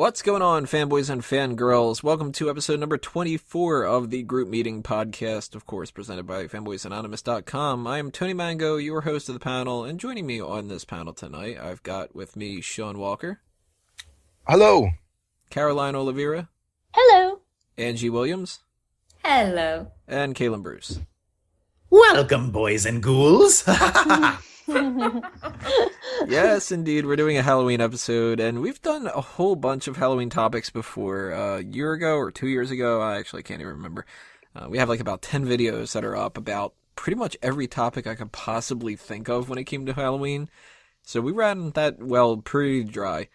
What's going on, fanboys and fangirls? Welcome to episode number 24 of the Group Meeting podcast, of course, presented by fanboysanonymous.com. I am Tony Mango, your host of the panel, and joining me on this panel tonight, I've got with me Sean Walker. Hello. Caroline Oliveira. Hello. Angie Williams. Hello. And Kaylin Bruce. Welcome, boys and ghouls. Yes, indeed. We're doing a Halloween episode, and we've done a whole bunch of Halloween topics before. A year ago or 2 years ago, I actually can't even remember. We have like about 10 videos that are up about pretty much every topic I could possibly think of when it came to Halloween. So we ran that well pretty dry.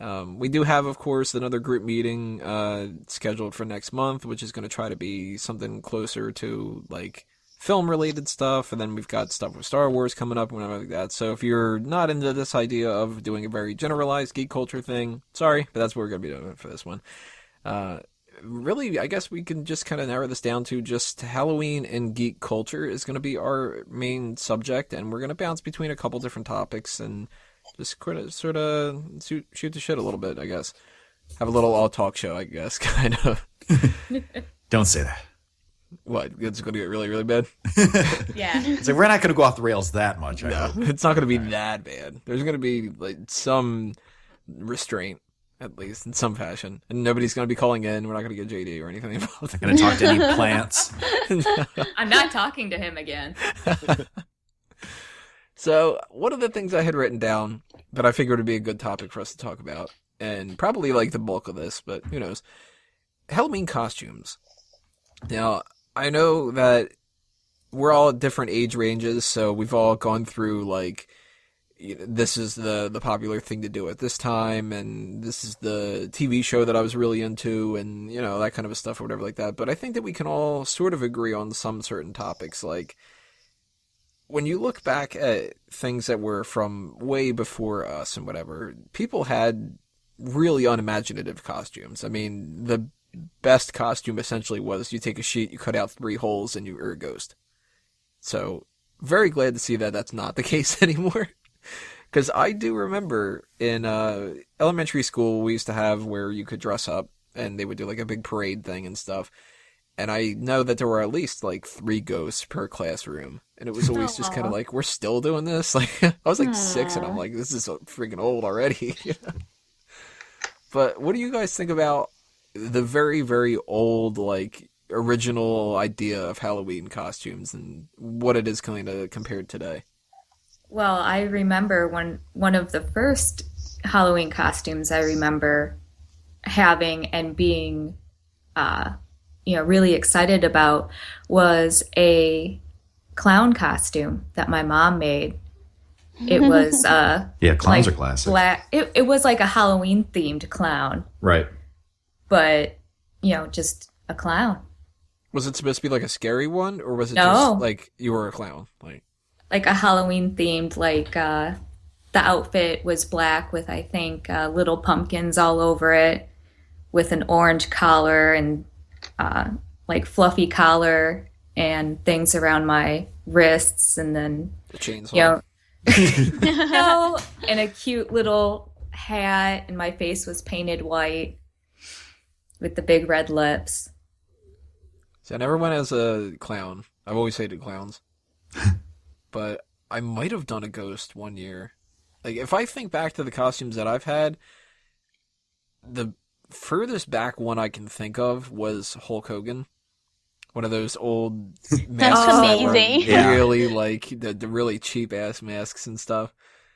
We do have, of course, another group meeting scheduled for next month, which is going to try to be something closer to like film-related stuff, and then we've got stuff with Star Wars coming up and whatever like that. So if you're not into this idea of doing a very generalized geek culture thing, sorry, but that's what we're going to be doing for this one. Really, I guess we can just kind of narrow this down to just Halloween and geek culture is going to be our main subject, and we're going to bounce between a couple different topics and just sort of shoot the shit a little bit, I guess. Have a little all-talk show, I guess, kind of. Don't say that. What? It's going to get really, really bad? Yeah. It's like, we're not going to go off the rails that much. No, it's not going to be that bad. There's going to be like some restraint, at least, in some fashion. And nobody's going to be calling in. We're not going to get JD or anything involved. I'm going to talk to any plants. I'm not talking to him again. So, one of the things I had written down that I figured would be a good topic for us to talk about, and probably like the bulk of this, but who knows, Halloween costumes. Now, I know that we're all at different age ranges, so we've all gone through, like, this is the popular thing to do at this time, and this is the TV show that I was really into, and, you know, that kind of stuff or whatever like that. But I think that we can all sort of agree on some certain topics, like, when you look back at things that were from way before us and whatever, people had really unimaginative costumes. I mean, the best costume essentially was you take a sheet, you cut out 3 holes, and you're a ghost. So, very glad to see that that's not the case anymore. Because I do remember in elementary school, we used to have where you could dress up, and they would do like a big parade thing and stuff. And I know that there were at least like 3 ghosts per classroom. And it was always just kind of like, we're still doing this? Like, I was like 6, and I'm like, this is freaking old already. But what do you guys think about the very, very old, like, original idea of Halloween costumes and what it is kind of compared today? Well, I remember one of the first Halloween costumes I remember having and being, really excited about was a clown costume that my mom made. It was Yeah, clowns are classic. Black. It was like a Halloween themed clown. Right. But, just a clown. Was it supposed to be like a scary one, or was it No. just like you were a clown? Like a Halloween themed, like the outfit was black with, I think, little pumpkins all over it, with an orange collar and like fluffy collar and things around my wrists, and then The chainsaw. no, and a cute little hat, and my face was painted white with the big red lips. See, I never went as a clown. I've always hated clowns. But I might have done a ghost one year. Like, if I think back to the costumes that I've had, the furthest back one I can think of was Hulk Hogan. One of those old masks that were amazing. really, like, the really cheap-ass masks and stuff.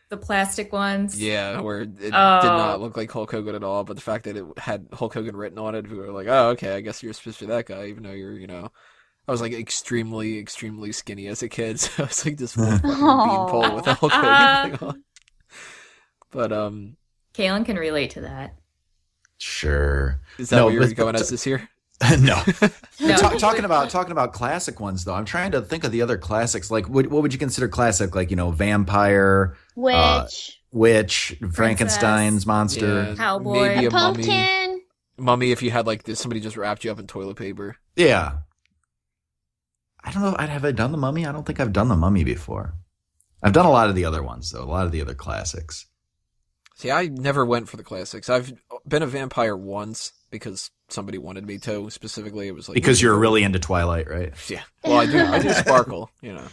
The plastic ones. Yeah, where it did not look like Hulk Hogan at all, but the fact that it had Hulk Hogan written on it, we were like, oh, okay, I guess you're supposed to be that guy, even though you're, I was like extremely, extremely skinny as a kid, so I was like this one fucking beanpole with a Hulk Hogan thing on. But, Kaylin can relate to that. Sure. is that what you're going as this year? No. No. Talking about classic ones, though, I'm trying to think of the other classics. Like, what would you consider classic? Like, vampire, witch, Frankenstein's monster. Yeah, Cowboy. maybe a Pumpkin. mummy if you had like this, somebody just wrapped you up in toilet paper. Yeah. I don't know. Have I done the mummy? I don't think I've done the mummy before. I've done a lot of the other ones, though. A lot of the other classics. See, I never went for the classics. I've been a vampire once because somebody wanted me to. Specifically, it was like Because you're really into Twilight, right? yeah. Well, I do Sparkle, you know.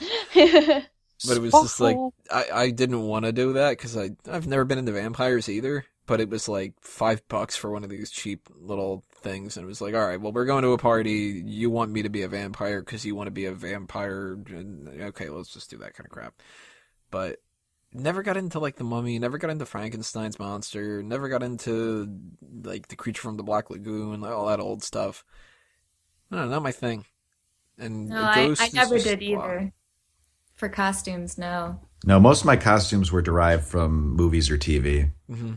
But it was just like I didn't want to do that because I've never been into vampires either. But it was like $5 for one of these cheap little things, and it was like, all right, well, we're going to a party. You want me to be a vampire because you want to be a vampire? And, okay, let's just do that kind of crap. But never got into like the Mummy. Never got into Frankenstein's monster. Never got into like the Creature from the Black Lagoon. Like, all that old stuff. No, not my thing. And No, I never did either. For costumes, no. No, most of my costumes were derived from movies or TV. Mm-hmm.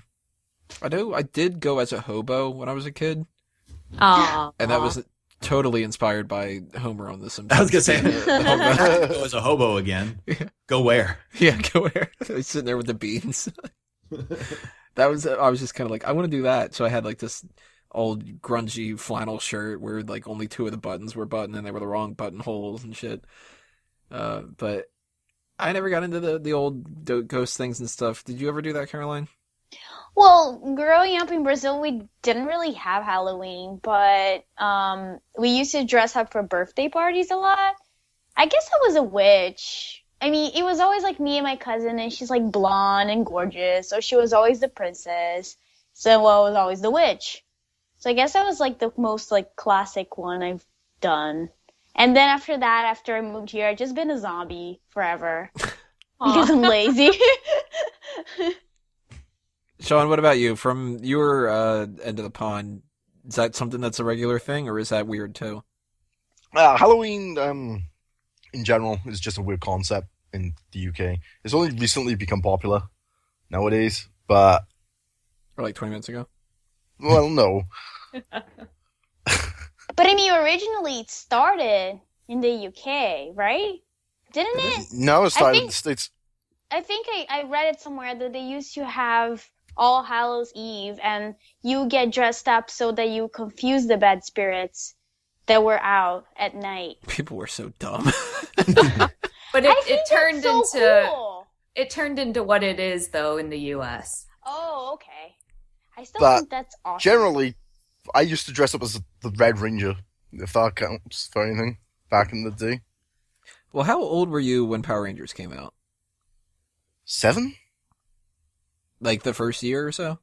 I did go as a hobo when I was a kid. Oh, and that was totally inspired by Homer on The Simpsons. I was going to say, go as a hobo again. Yeah. Go where? Yeah, go where? He's sitting there with the beans. I was just kind of like, I want to do that. So I had like this old grungy flannel shirt where like only 2 of the buttons were buttoned and they were the wrong buttonholes and shit. But I never got into the old ghost things and stuff. Did you ever do that, Caroline? Well, growing up in Brazil, we didn't really have Halloween, but we used to dress up for birthday parties a lot. I guess I was a witch. I mean, it was always like me and my cousin, and she's like blonde and gorgeous, so she was always the princess. So I was always the witch. So I guess that was like the most like classic one I've done. And then after that, after I moved here, I've just been a zombie forever because I'm lazy. Sean, what about you? From your end of the pond, is that something that's a regular thing, or is that weird too? Halloween, in general, is just a weird concept in the UK. It's only recently become popular nowadays, but... Or like 20 minutes ago? Well, no. But I mean, originally it started in the UK, right? Didn't it? No, it started in the States. I think I read it somewhere that they used to have All Hallows Eve, and you get dressed up so that you confuse the bad spirits that were out at night. People were so dumb. But it turned so into cool. It turned into what it is though in the US. Oh, okay. I still But think that's awesome. Generally, I used to dress up as the Red Ranger, if that counts for anything, back in the day. Well, how old were you when Power Rangers came out? 7? Like the first year or so?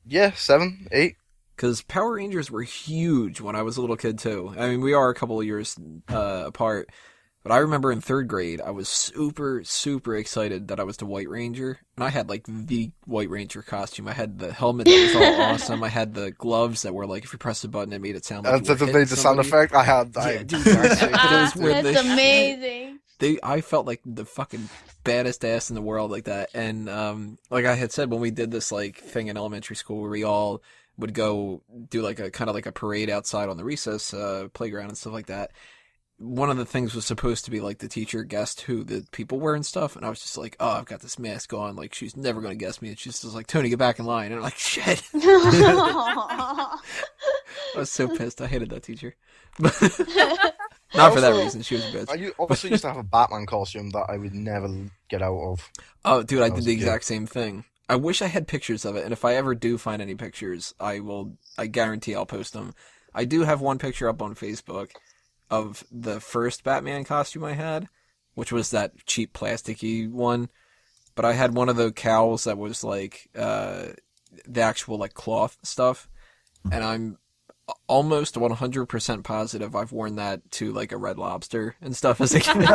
Yeah, 7, 8. Because Power Rangers were huge when I was a little kid, too. I mean, we are a couple of years apart. But I remember in 3rd grade, I was super, super excited that I was the White Ranger. And I had, like, the White Ranger costume. I had the helmet that was all awesome. I had the gloves that were, like, if you press the button, it made it sound like you were That made the sound effect. Yeah, dude, those were That's amazing. I felt like the fucking baddest ass in the world like that. And like I had said, when we did this like thing in elementary school where we all would go do like a kind of like a parade outside on the recess playground and stuff like that. One of the things was supposed to be like the teacher guessed who the people were and stuff, and I was just like, oh, I've got this mask on, like she's never going to guess me, and she's just like, Tony, get back in line, and I'm like, shit. I was so pissed. I hated that teacher. Not for that reason. She was a bitch. I also used to have a Batman costume that I would never get out of. Oh, dude, I did the exact same thing. I wish I had pictures of it, and if I ever do find any pictures, I guarantee I'll post them. I do have one picture up on Facebook of the first Batman costume I had, which was that cheap plasticky one. But I had one of the cowls that was like the actual like cloth stuff, and I'm almost 100% positive I've worn that to like a Red Lobster and stuff as a kid.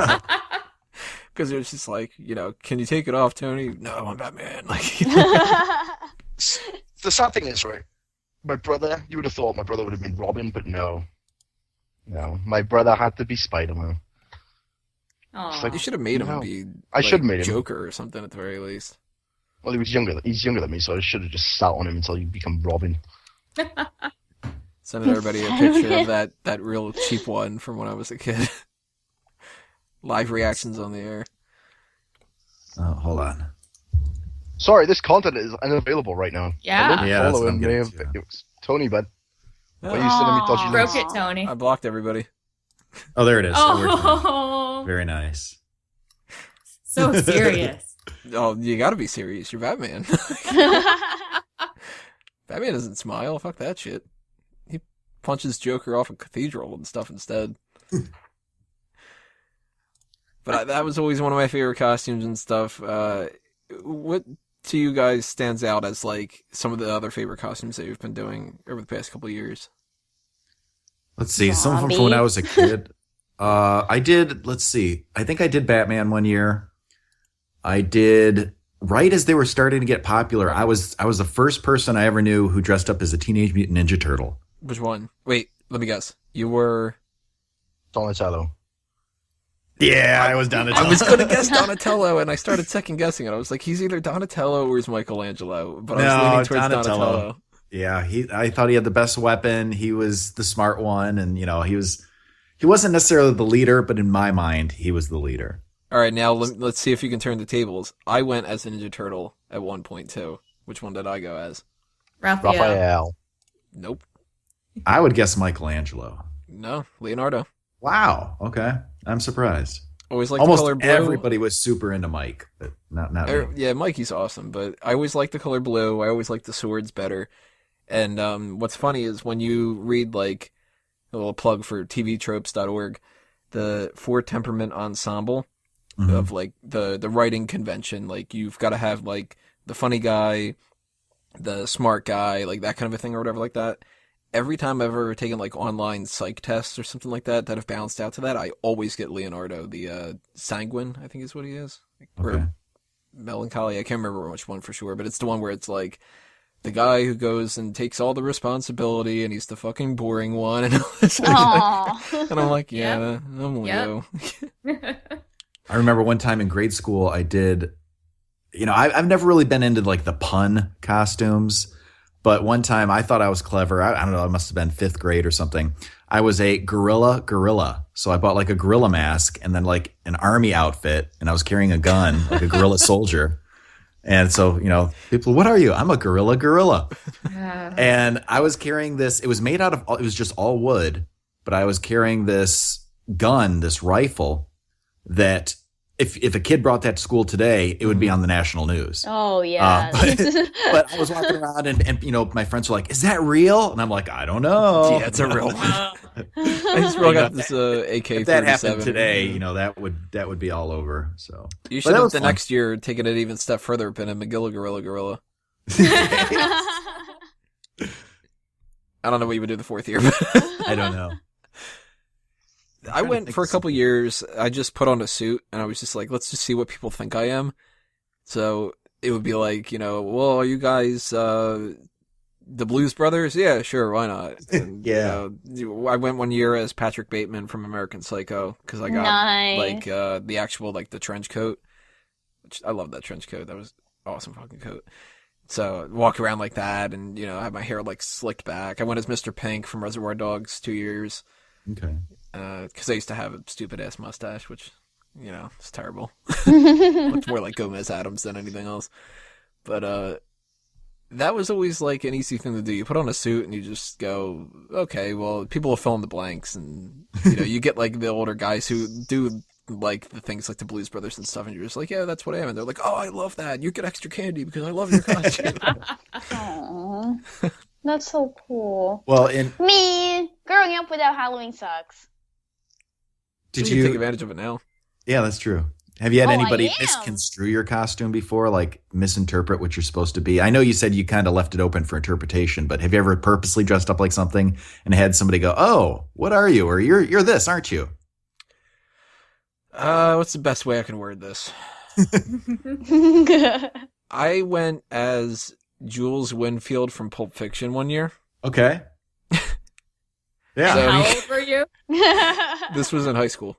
Because it was just like, you know, can you take it off, Tony? No, I'm Batman. Like, the sad thing is, right, my brother, you would have thought my brother would have been Robin, but no. No, my brother had to be Spider-Man. Aww. you should have made him be I should have made him Joker or something at the very least. Well, he's younger than me, so I should have just sat on him until he become Robin. Sending everybody a picture of that real cheap one from when I was a kid. Live reactions on the air. Oh, hold on. Sorry, this content is unavailable right now. Yeah. Yeah, that's what I'm getting it to. was Tony, but why are you sending me dodgy Broke links? it, Tony. I blocked everybody. Oh, there it is. It worked. Oh, Very nice. so serious. Oh, you gotta be serious. You're Batman. Batman doesn't smile. Fuck that shit. He punches Joker off a cathedral and stuff instead. But that was always one of my favorite costumes and stuff. What to you guys stands out as like some of the other favorite costumes that you've been doing over the past couple of years? Let's see. Some from when I was a kid. I did. Let's see. I think I did Batman one year. I did right as they were starting to get popular. I was the first person I ever knew who dressed up as a Teenage Mutant Ninja Turtle. Which one? Wait, let me guess. You were Donatello. Yeah, I was Donatello. I was going to guess Donatello, and I started second guessing it. I was like, he's either Donatello or he's Michelangelo. But I was leaning towards Donatello. Yeah, I thought he had the best weapon. He was the smart one, and he wasn't necessarily the leader, but in my mind, he was the leader. All right, now let's see if you can turn the tables. I went as a Ninja Turtle at one point too. Which one did I go as? Raphael. Nope. I would guess Michelangelo. No, Leonardo. Wow. Okay, I'm surprised. Always liked Almost the color blue. everybody was super into Mike, but not me. Yeah, Mikey's awesome, but I always liked the color blue. I always liked the swords better. And what's funny is when you read like a little plug for tvtropes.org, the Four Temperament Ensemble of like the writing convention, like you've got to have like the funny guy, the smart guy, like that kind of a thing or whatever like that. Every time I've ever taken like online psych tests or something like that have bounced out to that, I always get Leonardo, the sanguine, I think is what he is. Okay. Or melancholy, I can't remember which one for sure, but it's the one where it's like the guy who goes and takes all the responsibility and he's the fucking boring one and all this. And I'm like, yeah, I'm Leo. I remember one time in grade school, I did, I've never really been into like the pun costumes, but one time I thought I was clever. I don't know, I must have been 5th grade or something. I was a gorilla. So I bought like a gorilla mask and then like an army outfit, and I was carrying a gun, like a gorilla soldier. And so, people, what are you? I'm a gorilla. And I was carrying this, it was made out of, it was just all wood, but I was carrying this gun, this rifle that if a kid brought that to school today, it would be on the national news. Oh, yeah. But I was walking around and my friends were like, is that real? And I'm like, I don't know. Yeah, it's a real one. I just got this AK-47. If that happened today, that would be all over. So you should have next year taken it even a step further, been a McGilla gorilla. I don't know what you would do the 4th year. I don't know. I went for a couple years. I just put on a suit and I was just like, let's just see what people think I am. So it would be like, well, are you guys the Blues Brothers? Yeah, sure, why not? And, yeah. I went one year as Patrick Bateman from American Psycho because I got like the actual like the trench coat. Which I love that trench coat. That was an awesome fucking coat. So walk around like that and have my hair like slicked back. I went as Mr. Pink from Reservoir Dogs 2 years. Okay. Because I used to have a stupid ass mustache, which, it's terrible. Looked more like Gomez Adams than anything else. But that was always like an easy thing to do. You put on a suit and you just go, okay, well, people will fill in the blanks, and you get like the older guys who do like the things like the Blues Brothers and stuff, and you're just like, yeah, that's what I am. And they're like, oh, I love that. You get extra candy because I love your costume. Aww. That's so cool. Well, me growing up without Halloween sucks. Did you take advantage of it now? Yeah, that's true. Have you had anybody misconstrue your costume before, like misinterpret what you're supposed to be? I know you said you kind of left it open for interpretation, but have you ever purposely dressed up like something and had somebody go, "Oh, what are you?" Or "You're this, aren't you?" What's the best way I can word this? I went as Jules Winfield from Pulp Fiction one year. Okay. Yeah. So, how old were you? This was in high school.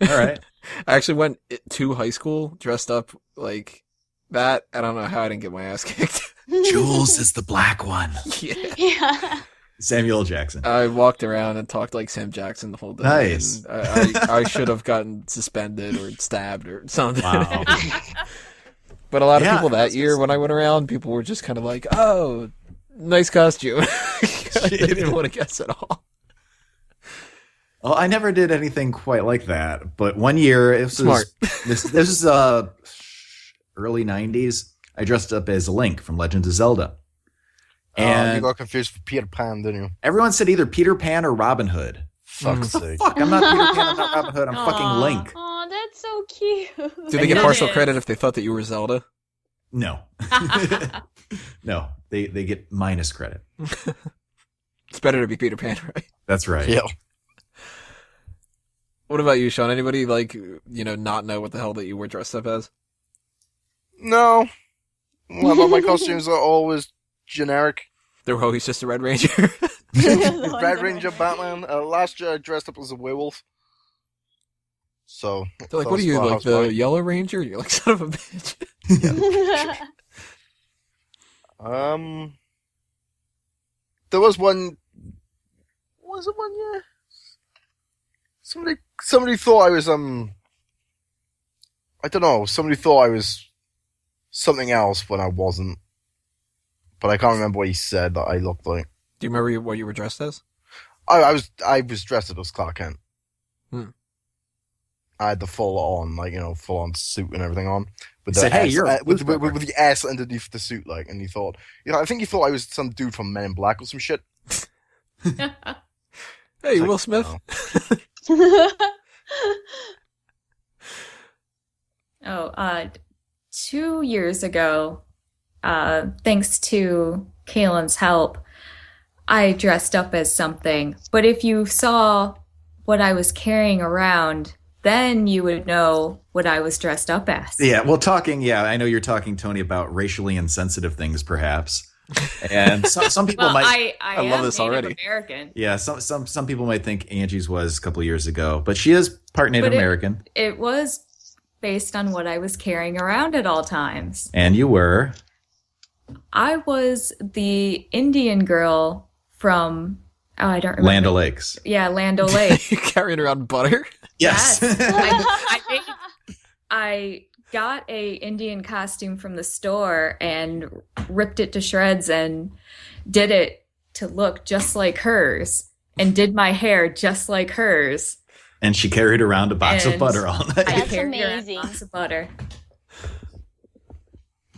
All right. I actually went to high school dressed up like that. I don't know how I didn't get my ass kicked. Jules is the black one. Yeah. Samuel Jackson. I walked around and talked like Sam Jackson the whole day. Nice. I should have gotten suspended or stabbed or something. Wow. But a lot of people that year when I went around, people were just kind of like, oh, nice costume. They didn't want to guess at all. Well, I never did anything quite like that, but one year it was smart. This was early 90s, I dressed up as Link from Legend of Zelda. You And got confused with Peter Pan, didn't you? everyone said either Peter Pan or Robin Hood. Fuck's What the sake. fuck? I'm not Peter Pan, I'm not Robin Hood, I'm fucking Aw. Link. Oh, that's so cute. Do they get It partial is. credit if they thought that you were Zelda? No. No, they get minus credit. It's better to be Peter Pan, right? That's right. Yeah. What about you, Sean? Anybody, like, not know what the hell that you were dressed up as? No. Well, my costumes are always generic. They were always just a Red Ranger. Red Ranger, Batman. Last year I dressed up as a werewolf. So. They're like, what are you, like the Yellow Ranger? You're like, son of a bitch. There was one. Was it one year? Somebody thought I was I don't know. Somebody thought I was something else when I wasn't. But I can't remember what he said that I looked like. Do you remember what you were dressed as? I was dressed up as Clark Kent. Hmm. I had the full on suit and everything on. With He said, "Hey, you're a with blues the S underneath the suit, like, and he thought, I think he thought I was some dude from Men in Black or some shit. Hey, Like, Will Smith. no. 2 years ago, thanks to Kaylin's help, I dressed up as something. But if you saw what I was carrying around, then you would know what I was dressed up as. Yeah, well, I know you're talking, Tony, about racially insensitive things, perhaps. And some people Well, might. I I love am this Native already. American. Yeah, some people might think Angie's was a couple years ago, but she is part Native But American. It was based on what I was carrying around at all times. And you were. I was the Indian girl from, I don't remember. Land O'Lakes. Yeah, Land O'Lakes. You carrying around butter? Yes. I got a Indian costume from the store and ripped it to shreds and did it to look just like hers and did my hair just like hers. And she carried around a box of And butter all night. I That's carried around amazing. a box of butter.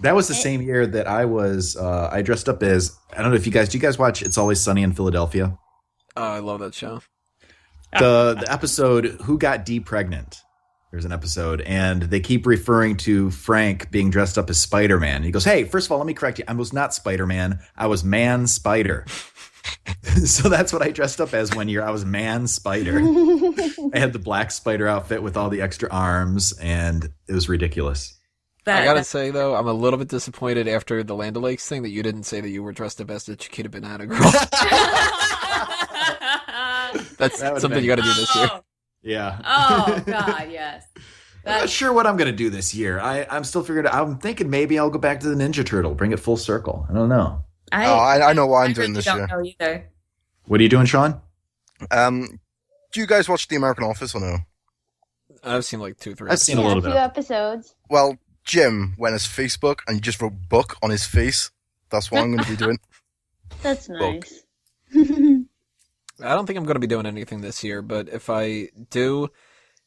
That was the same year that I dressed up as, I don't know if do you guys watch It's Always Sunny in Philadelphia? Oh, I love that show. The episode, Who Got Dee Pregnant? There's an episode, and they keep referring to Frank being dressed up as Spider-Man. He goes, hey, first of all, let me correct you. I was not Spider-Man. I was Man Spider. So that's what I dressed up as one year. I was Man Spider. I had the black spider outfit with all the extra arms, and it was ridiculous. I gotta say, though, I'm a little bit disappointed after the Land O'Lakes thing that you didn't say that you were dressed up as the Chiquita Banana Girl. That's That would've something been- you gotta do this year. Yeah. Oh, God, yes. I'm not sure what I'm going to do this year. I'm still figuring it out. I'm thinking maybe I'll go back to the Ninja Turtle, bring it full circle. I don't know. I know what I'm doing really this don't year. know either. What are you doing, Sean? Do you guys watch The American Office or no? I've seen like 2-3. I've seen a Yeah, little a few bit. episodes. Well, Jim went as Facebook and he just wrote book on his face. That's what I'm going to be doing. That's Book. nice. I don't think I'm going to be doing anything this year, but if I do,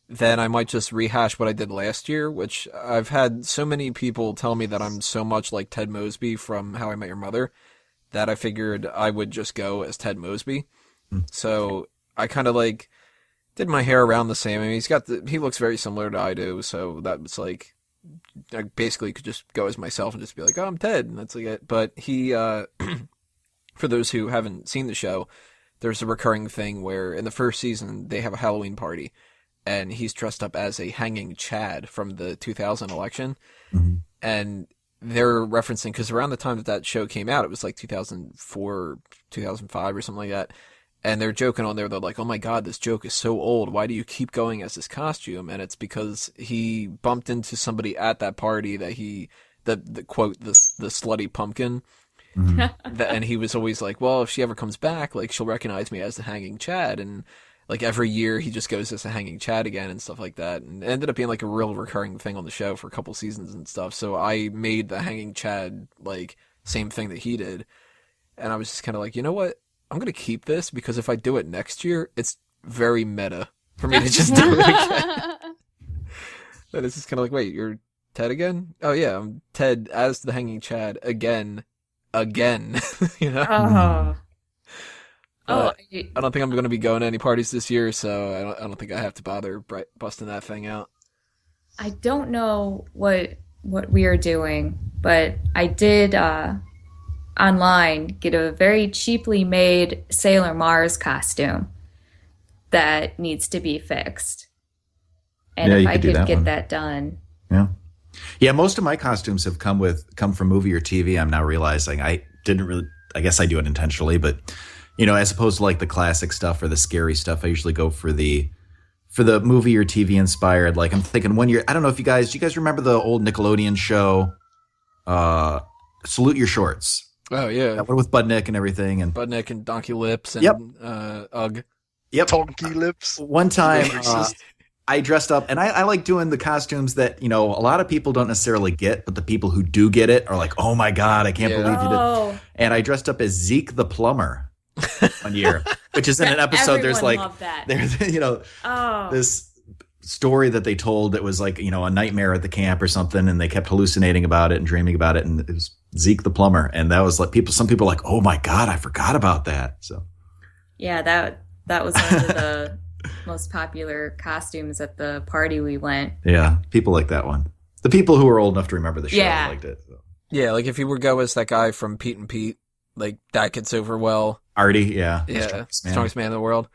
then I might just rehash what I did last year, which I've had so many people tell me that I'm so much like Ted Mosby from How I Met Your Mother that I figured I would just go as Ted Mosby. So I kind of like did my hair around the same. I mean, he looks very similar to I do, so that was like, I basically could just go as myself and just be like, oh, I'm Ted, and that's like it. But he, for those who haven't seen the show, there's a recurring thing where in the first season they have a Halloween party and he's dressed up as a hanging Chad from the 2000 election. Mm-hmm. And they're referencing, because around the time that show came out, it was like 2004, 2005 or something like that. And they're joking on there. They're like, oh my God, this joke is so old. Why do you keep going as this costume? And it's because he bumped into somebody at that party that the quote, the slutty pumpkin. And he was always like, well, if she ever comes back, like, she'll recognize me as the hanging Chad. And like every year he just goes as the hanging Chad again and stuff like that. And it ended up being like a real recurring thing on the show for a couple seasons and stuff. So I made the hanging Chad like same thing that he did. And I was just kind of like, you know what? I'm going to keep this because if I do it next year, it's very meta for me to just do it again. And it's just kind of like, wait, you're Ted again? Oh yeah, I'm Ted as the Hanging Chad again. You know? Oh. Uh, Oh, I don't think I'm going to be going to any parties this year, so I don't think I have to bother busting that thing out. I don't know what we are doing, but I did online get a very cheaply made Sailor Mars costume that needs to be fixed. And Yeah, if you I could do could that get one. that done. Yeah. Yeah, most of my costumes have come from movie or TV. I'm now realizing I guess I do it intentionally, but as opposed to like the classic stuff or the scary stuff, I usually go for the movie or TV inspired. Like I'm thinking one year, I don't know if you guys remember the old Nickelodeon show, Salute Your Shorts. Oh yeah, That one with Budnick and everything, and Budnick and Donkey Lips and Yep. Ugg. yep. Donkey lips. One time, Racist. I dressed up, and I like doing the costumes that a lot of people don't necessarily get, but the people who do get it are like, "Oh my god, I can't Yeah. believe you did!" Oh, And I dressed up as Zeke the plumber one year, which is in an episode. There's everyone like loved that. there's Oh, this story that they told that was like a nightmare at the camp or something, and they kept hallucinating about it and dreaming about it, and it was Zeke the plumber, and that was like some people were like, "Oh my god, I forgot about that." So yeah, that was one of the most popular costumes at the party we went. yeah, people like that one. The people who are old enough to remember the show Yeah. liked it. So. Yeah, like if you were go as that guy from Pete and Pete, like that gets over well. Artie, yeah, Yeah, strongest man in the world.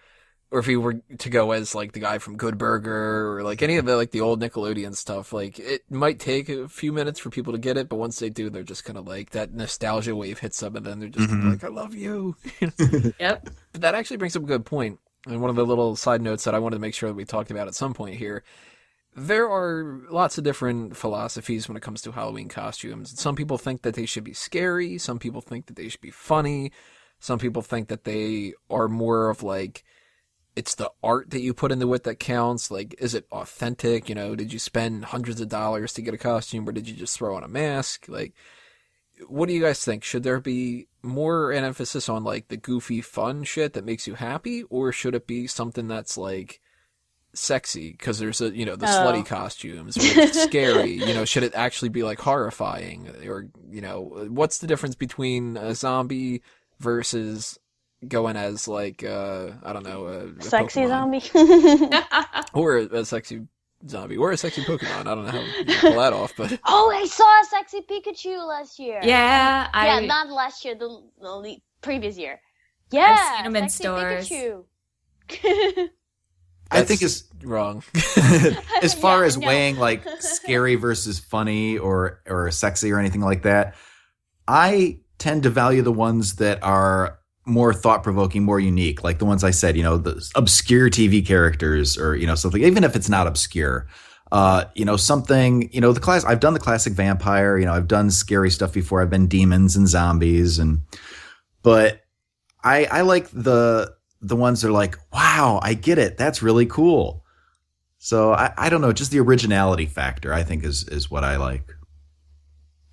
Or if you were to go as like the guy from Good Burger or like any of the old Nickelodeon stuff, like it might take a few minutes for people to get it, but once they do, they're just kind of like that nostalgia wave hits them, and then they're just Mhm. like, "I love you." Yep. But that actually brings up a good point. And one of the little side notes that I wanted to make sure that we talked about at some point here. There are lots of different philosophies when it comes to Halloween costumes. Some people think that they should be scary. Some people think that they should be funny. Some people think that they are more of like, it's the art that you put into it that counts. Like, is it authentic? Did you spend hundreds of dollars to get a costume, or did you just throw on a mask? Like, what do you guys think? Should there be more an emphasis on like the goofy fun shit that makes you happy, or should it be something that's like sexy because there's the slutty costumes, or it's scary? Should it actually be like horrifying, or what's the difference between a zombie versus going as like I don't know, a Sexy Pokemon. zombie. Or a sexy zombie, or a sexy Pokemon. I don't know how you pull that off, but Oh, I saw a sexy Pikachu last year. Yeah, Yeah, not last year, the previous year. Yeah, seen 'em in sexy stores. Pikachu. I think that's it's wrong. as far Yeah, as no. weighing like scary versus funny or sexy or anything like that, I tend to value the ones that are more thought-provoking, more unique, like the ones I said, the obscure TV characters or, something, even if it's not obscure, something, the class, I've done the classic vampire, I've done scary stuff before. I've been demons and zombies but I like the ones that are like, wow, I get it. That's really cool. So I don't know, just the originality factor, I think is what I like.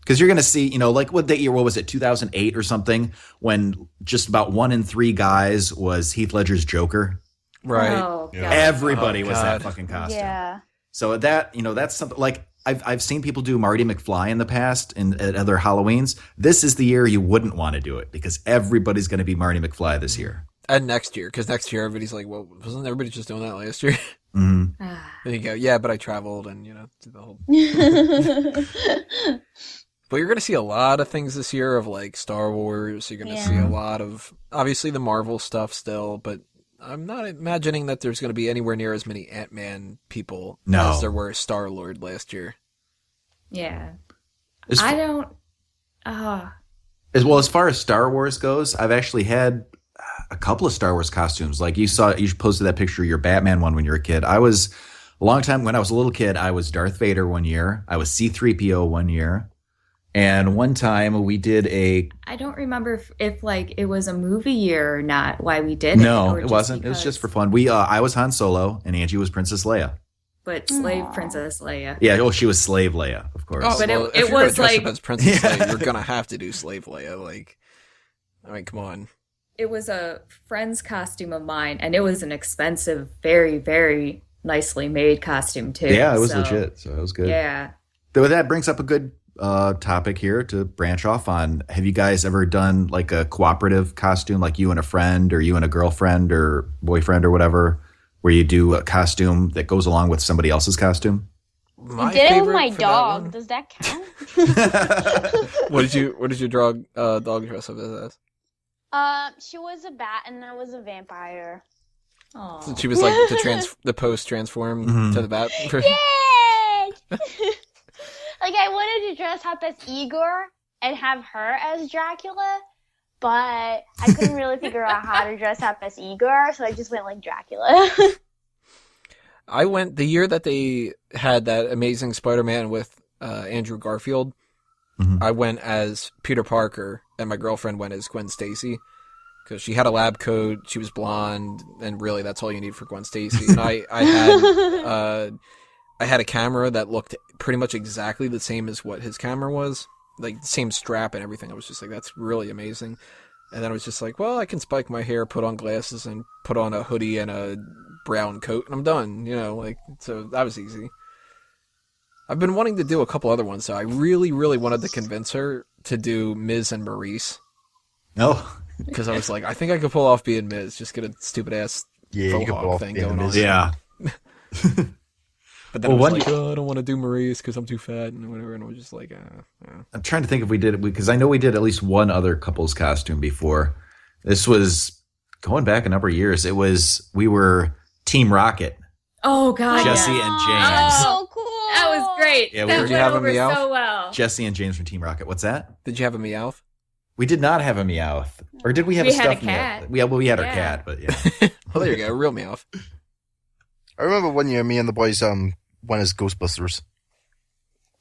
Because you're going to see, like what year was it, 2008 or something, when just about 1 in 3 guys was Heath Ledger's Joker. Right. Oh, Yeah. God. Everybody Oh, was that God. fucking costume. Yeah. So that's something like I've seen people do Marty McFly in the past at other Halloweens. This is the year you wouldn't want to do it because everybody's going to be Marty McFly this year. And next year, because next year everybody's like, well, wasn't everybody just doing that last year? hmm Ah. Then you go, yeah, but I traveled and, did the whole... But you're going to see a lot of things this year of like Star Wars. You're going to see a lot of, obviously, the Marvel stuff still, but I'm not imagining that there's going to be anywhere near as many Ant-Man people No. as there were Star-Lord last year. Yeah. As, I don't. as far as Star Wars goes, I've actually had a couple of Star Wars costumes. Like you posted that picture of your Batman one when you were a kid. I was a long time when I was a little kid. I was Darth Vader one year. I was C-3PO one year. And one time we did I don't remember if like it was a movie year or not. Why we did it? No, or it just wasn't. It was just for fun. I was Han Solo and Angie was Princess Leia. But slave Aw. Princess Leia. Yeah, she was Slave Leia, of course. But it if you're gonna was dress like- up as Princess Yeah. Leia, you're going to have to do Slave Leia. Like, I mean, come on. It was a friend's costume of mine, and it was an expensive, very, very nicely made costume too. Yeah, it was so, legit. So it was good. Yeah. that brings up a good topic here to branch off on. Have you guys ever done like a cooperative costume, like you and a friend or you and a girlfriend or boyfriend or whatever, where you do a costume that goes along with somebody else's costume? I did it with my dog. Does that count? What did your dog dress up as? She was a bat and I was a vampire. Aww. So she was like the post transform to the bat. Yay! Like I wanted to dress up as Igor and have her as Dracula, but I couldn't really figure out how to dress up as Igor, so I just went like Dracula. I went the year that they had that Amazing Spider-Man with Andrew Garfield. Mm-hmm. I went as Peter Parker, and my girlfriend went as Gwen Stacy because she had a lab coat, she was blonde, and really that's all you need for Gwen Stacy. And I had a camera that looked pretty much exactly the same as what his camera was, like the same strap and everything. I was just like, that's really amazing. And then I was just like, well, I can spike my hair, put on glasses, and put on a hoodie and a brown coat, and I'm done, like, so that was easy. I've been wanting to do a couple other ones, so I really, really wanted to convince her to do Miz and Maurice. Oh. Because I was like, I think I could pull off being Miz, just get a stupid-ass faux hawk thing going on. Yeah. But then I was like, I don't want to do Maurice because I'm too fat and whatever, and I was just like, I'm trying to think if we did it, because I know we did at least one other couple's costume before. This was going back a number of years. We were Team Rocket. Oh, God. Jesse and James. Oh, cool. That was great. Yeah, that did you went have a over Meowth? so well. Jesse and James from Team Rocket. What's that? Did you have a Meowth? We did not have a Meowth. Or did we have We a had stuffed a cat. Meowth? We had our Yeah. cat, but yeah. Well, there you go, real Meowth. I remember one year me and the boys went as Ghostbusters.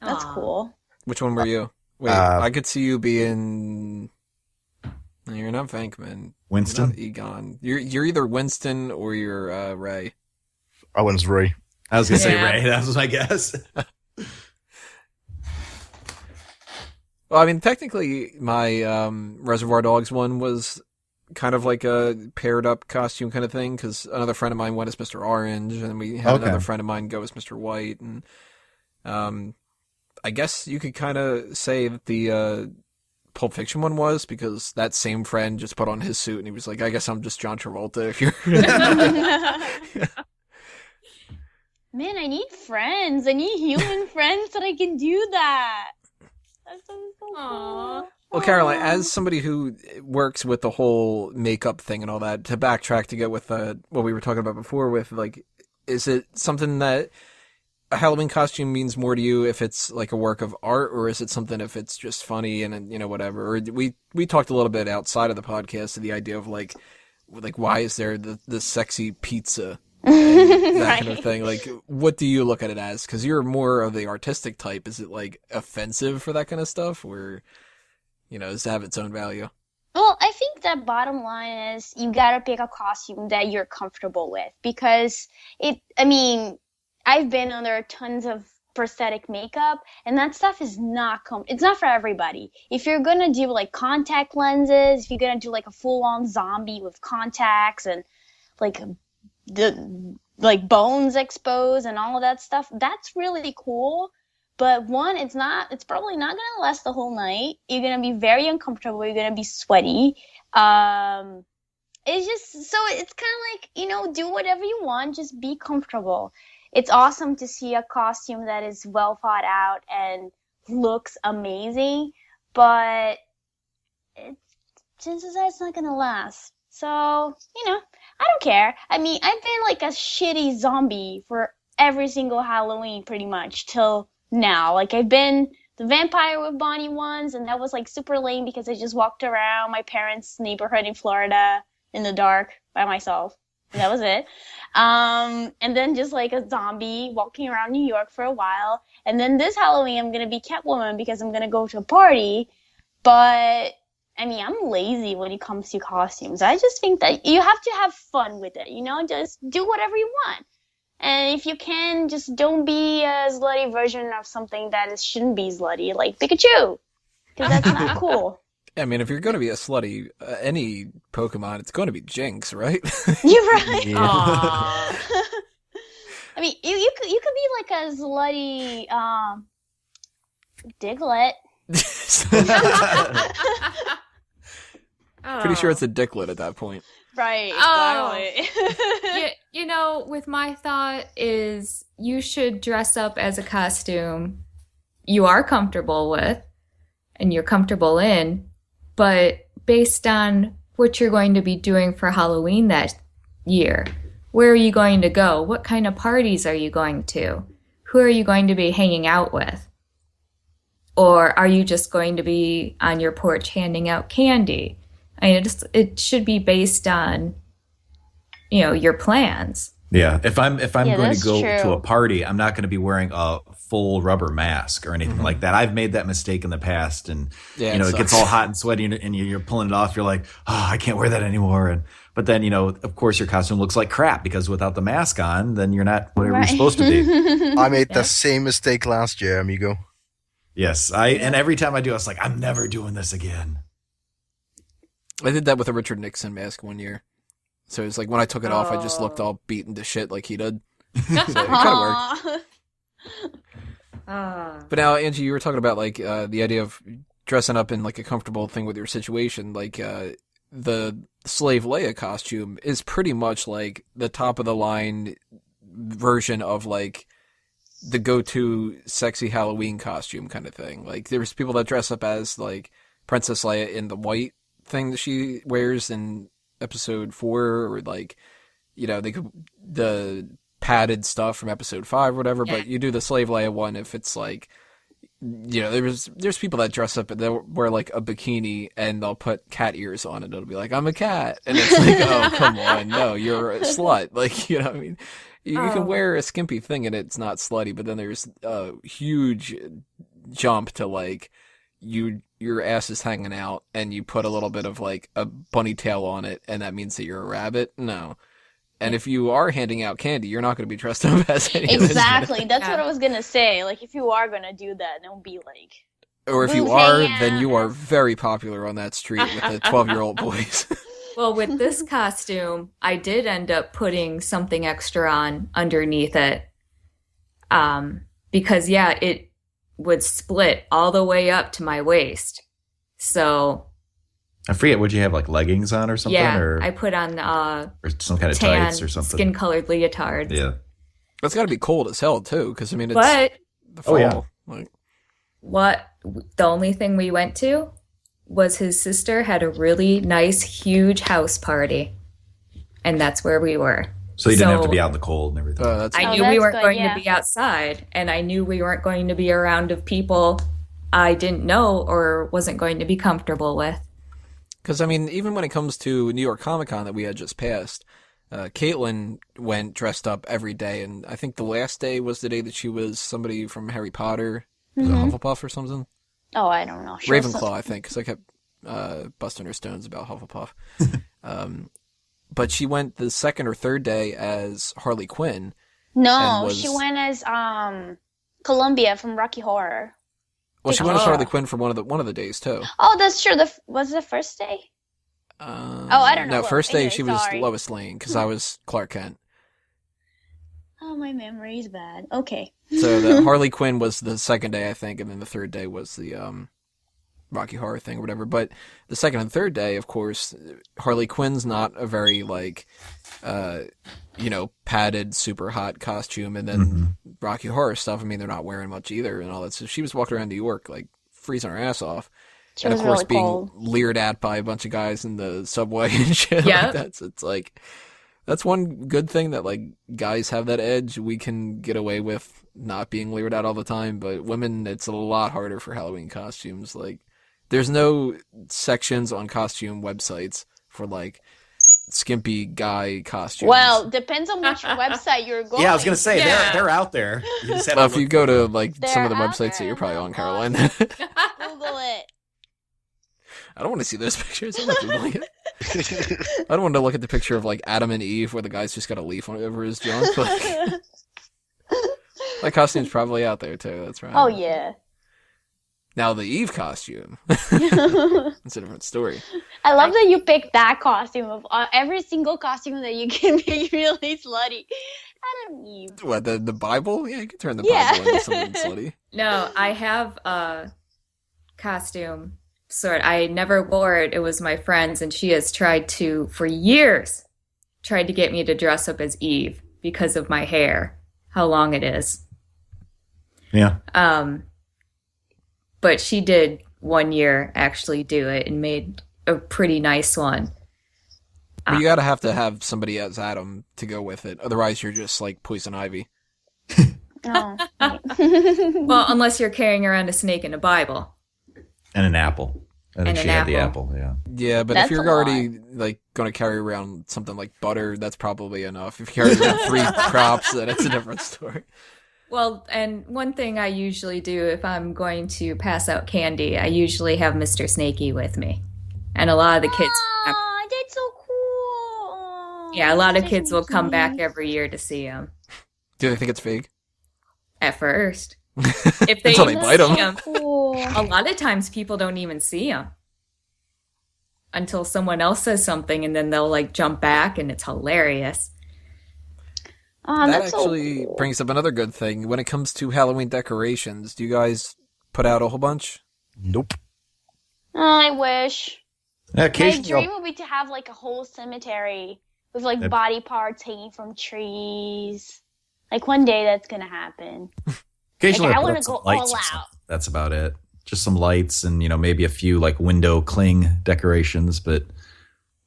That's Aw. cool. Which one were you? Wait, I could see you being... No, you're not Venkman. Winston? You're not Egon. You're either Winston or you're Ray. I went as Ray. I was going to say Yeah. Ray. That was my guess. Well, I mean, technically, my Reservoir Dogs one was kind of like a paired up costume kind of thing, because another friend of mine went as Mr. Orange, and we had another friend of mine go as Mr. White, and I guess you could kind of say that the Pulp Fiction one was, because that same friend just put on his suit, and he was like, I guess I'm just John Travolta if you're... Man, I need friends. I need human friends so that I can do that. That sounds so Aw. cool. Well, Caroline, as somebody who works with the whole makeup thing and all that, to backtrack to get with what we were talking about before with, like, is it something that a Halloween costume means more to you if it's like a work of art, or is it something if it's just funny and, whatever? Or we talked a little bit outside of the podcast of the idea of like why is there the sexy pizza? And that kind of thing. Like, what do you look at it as? Because you're more of the artistic type. Is it like offensive for that kind of stuff, or does it have its own value? Well, I think that bottom line is you gotta pick a costume that you're comfortable with, because I've been under tons of prosthetic makeup, and that stuff is it's not for everybody. If you're gonna do like contact lenses, if you're gonna do like a full-on zombie with contacts and like the bones exposed and all of that stuff, that's really cool. But one, it's probably not gonna last the whole night. You're gonna be very uncomfortable. You're gonna be sweaty. It's just, so it's kind of like, do whatever you want. Just be comfortable. It's awesome to see a costume that is well thought out and looks amazing, but chances are it's not gonna last. So, I don't care. I mean, I've been like a shitty zombie for every single Halloween pretty much till now. Like, I've been the vampire with Bonnie once, and that was like super lame because I just walked around my parents' neighborhood in Florida in the dark by myself. And that was it. And then just like a zombie walking around New York for a while. And then this Halloween, I'm going to be Catwoman because I'm going to go to a party. But I mean, I'm lazy when it comes to costumes. I just think that you have to have fun with it, just do whatever you want. And if you can, just don't be a slutty version of something that shouldn't be slutty, like Pikachu. Because that's not cool. I mean, if you're going to be a slutty, any Pokemon, it's going to be Jinx, right? You're right. Yeah. Aw. I mean, you could be like a slutty, Diglett. Pretty sure it's a dicklet at that point. Right, Oh. exactly. you know, with my thought is you should dress up as a costume you are comfortable with and you're comfortable in, but based on what you're going to be doing for Halloween that year. Where are you going to go? What kind of parties are you going to? Who are you going to be hanging out with? Or are you just going to be on your porch handing out candy? I mean, it should be based on, you know, your plans. Yeah, if I'm Yeah, going to that's go true. to a party, I'm not going to be wearing a full rubber mask or anything like that. I've made that mistake in the past, and Yeah, you know, it it gets sucks. all hot and sweaty, and you're pulling it off. You're like, oh, I can't wear that anymore. But then, you know, of course, your costume looks like crap because without the mask on, then you're not whatever Right. you're supposed to be. I made Yeah. the same mistake last year, amigo. Yes, and every time I do, I was like, I'm never doing this again. I did that with a Richard Nixon mask one year. So it's like when I took it off, I just looked all beaten to shit like he did. So it kind of worked. Aw. But now, Angie, you were talking about like the idea of dressing up in like a comfortable thing with your situation. Like the Slave Leia costume is pretty much like the top of the line version of like the go-to sexy Halloween costume kind of thing. Like there's people that dress up as like Princess Leia in the white thing that she wears in episode 4, or like, you know, they could the padded stuff from episode 5 or whatever, but you do the Slave Leia one if it's like, you know, there's people that dress up and they'll wear like a bikini and they'll put cat ears on it. It'll be like, I'm a cat. And it's like, oh, come on. No, you're a slut. Like, you know what I mean? You can wear a skimpy thing and it's not slutty, but then there's a huge jump to like your ass is hanging out and you put a little bit of like a bunny tail on it and that means that you're a rabbit. No. And if you are handing out candy, you're not going to be dressed up as any of this. Exactly. That's what Yeah. I was gonna say. Like, if you are gonna do that, don't be like. Or if you Who's are, hanging then you are out? very popular on that street with the 12-year-old boys. Well, with this costume, I did end up putting something extra on underneath it. Because yeah, it would split all the way up to my waist. So I forget, would you have like leggings on or something, yeah, or I put on or some kind of tan tights or something? skin-colored leotards. Yeah. That's got to be cold as hell too, because I mean it's But the fall. Oh, yeah. Like, the only thing we went to was his sister had a really nice, huge house party. And that's where we were. So you didn't have to So- be out in the cold and everything. that's I Oh, knew we that's weren't good, going yeah. to be outside, and I knew we weren't going to be around of people I didn't know or wasn't going to be comfortable with. because I mean, even when it comes to New York Comic Con that we had just passed, Caitlin went dressed up every day, and I think the last day was the day that she was somebody from Harry Potter, was it Hufflepuff or something? Oh, I don't know. Sure, Ravenclaw, I think, because I kept busting her stones about Hufflepuff. But she went the second or third day as Harley Quinn. No, and was- she went as Columbia from Rocky Horror. Well, she went as Oh. Harley Quinn for one of the days too. Oh, that's true. Was it the first day? I don't know. No, Well, first day anyway, she was sorry. Lois Lane because I was Clark Kent. Oh, my memory's bad. Okay. So the Harley Quinn was the second day, I think, and then the third day was the Rocky Horror thing or whatever. But the second and third day, of course, Harley Quinn's not a very like, padded, super hot costume, and then Rocky Horror stuff. I mean, they're not wearing much either and all that. So she was walking around New York like freezing her ass off. She And was of course, really being cold. leered at by a bunch of guys in the subway and shit Yep. like that. So it's like, that's one good thing that like guys have that edge. We can get away with not being leered at all the time, but women, it's a lot harder for Halloween costumes. Like, there's no sections on costume websites for like skimpy guy costumes. Well, depends on which website you're going. Yeah, I was gonna say Yeah. they're out there. You just have Well, to if you look go for to them. like They're some of the out websites that there you're probably and on, they're Caroline. Google it. I don't want to see those pictures. I'm not Googling it. I don't want to look at the picture of like Adam and Eve where the guy's just got a leaf over his junk. Like, that costume's probably out there too. That's right. Oh yeah. Now the Eve costume. It's a different story. I love that you picked that costume of every single costume that you can make really slutty. Adam Eve. What, the Bible? Yeah, you can turn the Yeah. Bible into something slutty. No, I have a costume sort. I never wore it. It was my friend's, and she has tried to, for years, tried to get me to dress up as Eve because of my hair, how long it is. Yeah. But she did one year actually do it and made a pretty nice one. But you gotta have to have somebody as Adam to go with it. Otherwise, you're just like Poison Ivy. Oh. Well, unless you're carrying around a snake and a Bible. And an apple. I think And she an had the apple. apple, yeah. Yeah, but That's if you're a already like going to carry around something like butter, that's probably enough. If you carry around 3 crops, then it's a different story. Well, and one thing I usually do if I'm going to pass out candy, I usually have Mr. Snakey with me. And a lot of the kids, Aw, that's so cool. yeah, a lot of Mr. kids will come back Snakey. every year to see him. Do they think it's fake? At first. If they Until they even bite 'em. see him. Cool. A lot of times people don't even see him until someone else says something, and then they'll like jump back, and it's hilarious. Oh, That that's actually so cool. brings up another good thing. When it comes to Halloween decorations, do you guys put out a whole bunch? Nope. Oh, I wish. Yeah, My occasionally dream would be to have like a whole cemetery with like Yep. body parts hanging from trees. Like one day that's gonna happen. occasionally Like, I put wanna up some go lights all or out. something. That's about it. Just some lights and, maybe a few like window cling decorations, but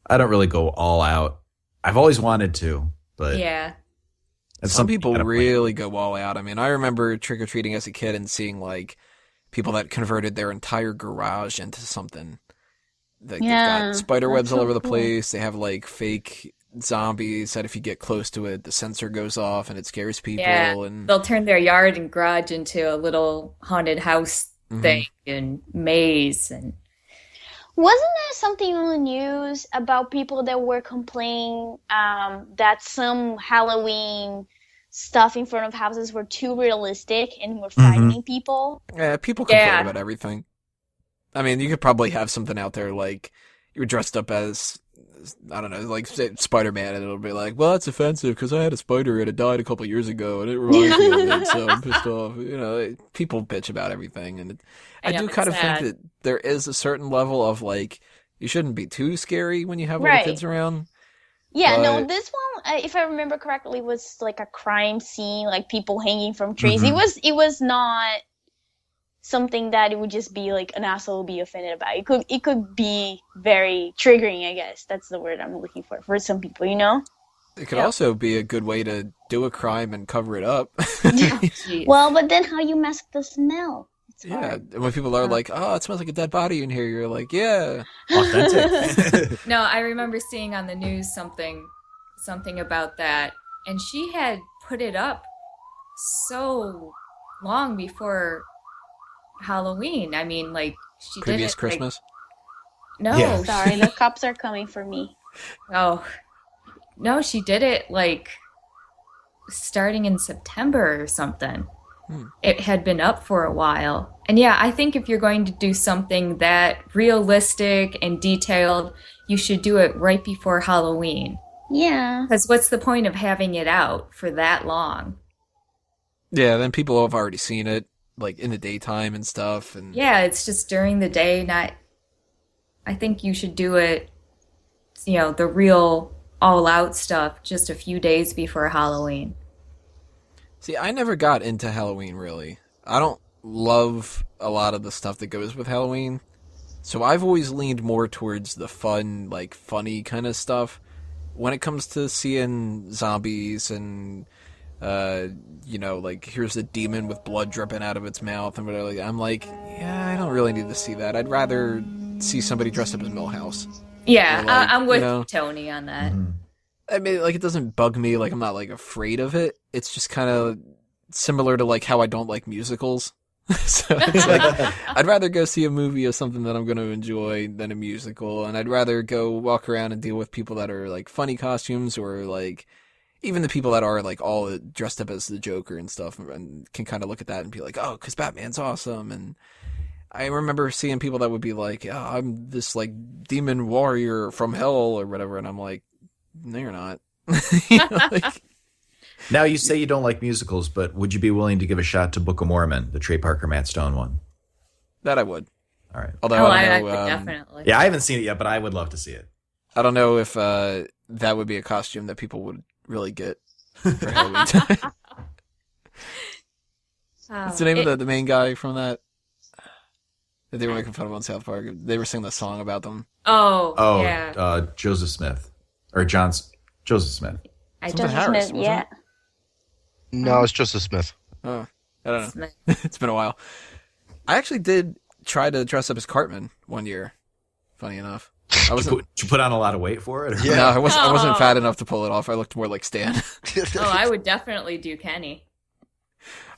I don't really go all out. I've always wanted to, but Yeah. it's Some something people you gotta plan. really go all out. I mean, I remember trick-or-treating as a kid and seeing like people that converted their entire garage into something. Like, Yeah, they've got spider webs that's all so over the cool. place. They have like fake zombies that if you get close to it, the sensor goes off and it scares people. Yeah. And They'll turn their yard and garage into a little haunted house Mhm. thing and maze. And Wasn't there something on the news about people that were complaining that some Halloween stuff in front of houses were too realistic and were frightening people? yeah, people complain Yeah. about everything. I mean, you could probably have something out there like you were dressed up as, I don't know, like say Spider-Man, and it'll be like, well, that's offensive because I had a spider and it died a couple years ago, and it reminds me of it, so I'm pissed off. People bitch about everything, and I know, do it's kind of think sad. that there is a certain level of like, you shouldn't be too scary when you have little Right. kids around. Yeah, no, But- this one, if I remember correctly, was like a crime scene, like people hanging from trees. Mm-hmm. It was not something that it would just be like an asshole would be offended about. It could be very triggering, I guess. That's the word I'm looking for some people, you know? It could Yeah. also be a good way to do a crime and cover it up. Jeez. Well, but then how you mask the smell? It's Yeah, hard. and when people are like, oh, it smells like a dead body in here, you're like, yeah. Authentic. No, I remember seeing on the news something about that, and she had put it up so long before Halloween. I mean, like she Previous did it, like- Christmas. no, Yeah. Sorry, the cops are coming for me. oh, no, she did it like starting in September or something. It had been up for a while. And yeah, I think if you're going to do something that realistic and detailed, you should do it right before Halloween. Yeah. Because what's the point of having it out for that long? Yeah, then people have already seen it, like in the daytime and stuff. And Yeah, it's just during the day, not. I think you should do it, the real all out stuff just a few days before Halloween. See, I never got into Halloween, really. I don't love a lot of the stuff that goes with Halloween. So I've always leaned more towards the fun, like, funny kind of stuff. When it comes to seeing zombies and, like, here's a demon with blood dripping out of its mouth and whatever, I'm like, yeah, I don't really need to see that. I'd rather see somebody dressed up as Millhouse. Yeah, Or like, I'm with you know- Tony on that. I mean, like, it doesn't bug me. Like, I'm not, like, afraid of it. It's just kind of similar to, like, how I don't like musicals. So it's like, I'd rather go see a movie of something that I'm going to enjoy than a musical. And I'd rather go walk around and deal with people that are, like, funny costumes or, like, even the people that are, like, all dressed up as the Joker and stuff and can kind of look at that and be like, oh, because Batman's awesome. And I remember seeing people that would be like, oh, I'm this, like, demon warrior from hell or whatever. And I'm like, no, you're not. Like, Now, you say you don't like musicals, but would you be willing to give a shot to Book of Mormon, the Trey Parker, Matt Stone one? That I would. All right. Although I I don't know, would definitely. Yeah, I haven't seen it yet, but I would love to see it. I don't know if that would be a costume that people would really get for Halloween time. What's the name of the main guy from that they were making fun of on South Park? They were singing the song about them. Oh, yeah. Joseph Smith. Or Joseph Smith. Something Harris, Smith, wasn't yeah. it? No, it's Joseph Smith. Oh, I don't know. Smith. It's been a while. I actually did try to dress up as Cartman one year. Funny enough. I wasn't. Did you put on a lot of weight for it? Or? Yeah. No, I wasn't Oh. fat enough to pull it off. I looked more like Stan. Oh, I would definitely do Kenny.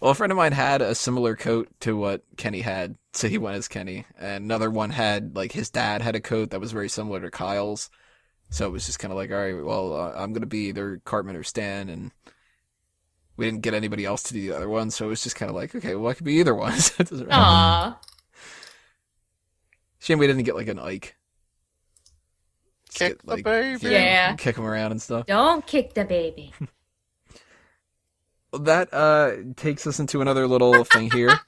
Well, a friend of mine had a similar coat to what Kenny had, so he went as Kenny. And another one had, like, his dad had a coat that was very similar to Kyle's. So it was just kind of like, all right, well, I'm going to be either Cartman or Stan, and we didn't get anybody else to do the other one, so it was just kind of like, okay, well, I could be either one. So it doesn't matter. Aw. Shame we didn't get, like, an Ike. Just Kick the baby. Yeah. Kick him around and stuff. Don't kick the baby. That takes us into another little thing here.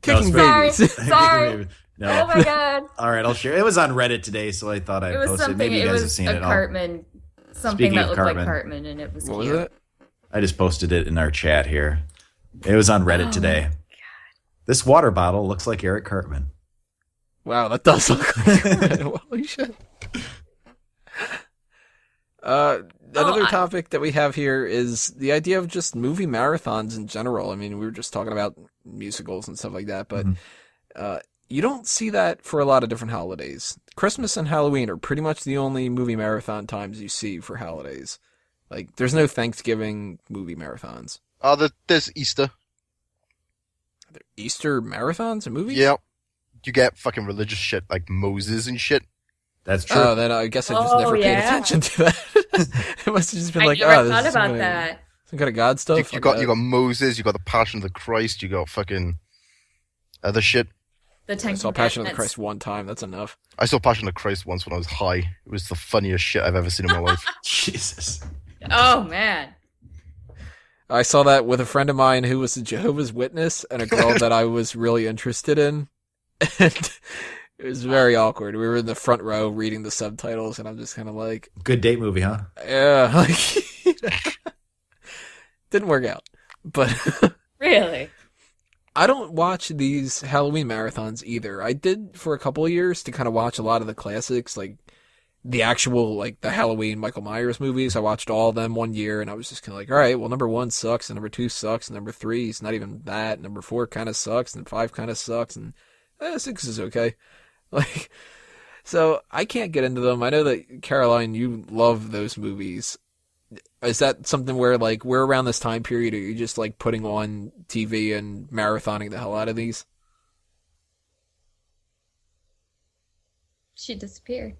Kicking Sorry. babies. Sorry. No. Oh my god. All right, I'll share. It was on Reddit today, so I thought I'd It was post it. something. Maybe you It guys have was seen a it. Cartman. Something Speaking that of looked Cartman. like Cartman, and it was What was cute. it? I just posted it in our chat here. It was on Reddit today. This water bottle looks like Eric Cartman. Wow, that does look like holy shit. Another topic that we have here is the idea of just movie marathons in general. I mean, we were just talking about musicals and stuff like that, but you don't see that for a lot of different holidays. Christmas and Halloween are pretty much the only movie marathon times you see for holidays. Like, there's no Thanksgiving movie marathons. There's Easter. Easter marathons and movies? Yeah. You get fucking religious shit like Moses and shit. That's true. Oh, then I guess I just never paid attention to that. It must have just been like, I never this thought is about that. some kind of God stuff. You got Moses, you got the Passion of the Christ, you got fucking other shit. The I Ten saw Passion of the Commandments. Christ one time. That's enough. I saw Passion of the Christ once when I was high. It was the funniest shit I've ever seen in my life. Jesus. Oh man. I saw that with a friend of mine who was a Jehovah's Witness and a girl that I was really interested in. And it was very awkward. We were in the front row reading the subtitles, and I'm just kind of like, Good date movie, huh? yeah, like, didn't work out. But Really? I don't watch these Halloween marathons either. I did for a couple of years to kind of watch a lot of the classics, like the actual, like the Halloween Michael Myers movies. I watched all of them one year, and I was just kind of like, all right, well, number 1 sucks, and number 2 sucks, and number 3 is not even that, number 4 kind of sucks, and 5 kind of sucks, and 6 is okay. Like, so I can't get into them. I know that, Caroline, you love those movies. Is that something where, like, we're around this time period, or are you just, like, putting on TV and marathoning the hell out of these? She disappeared.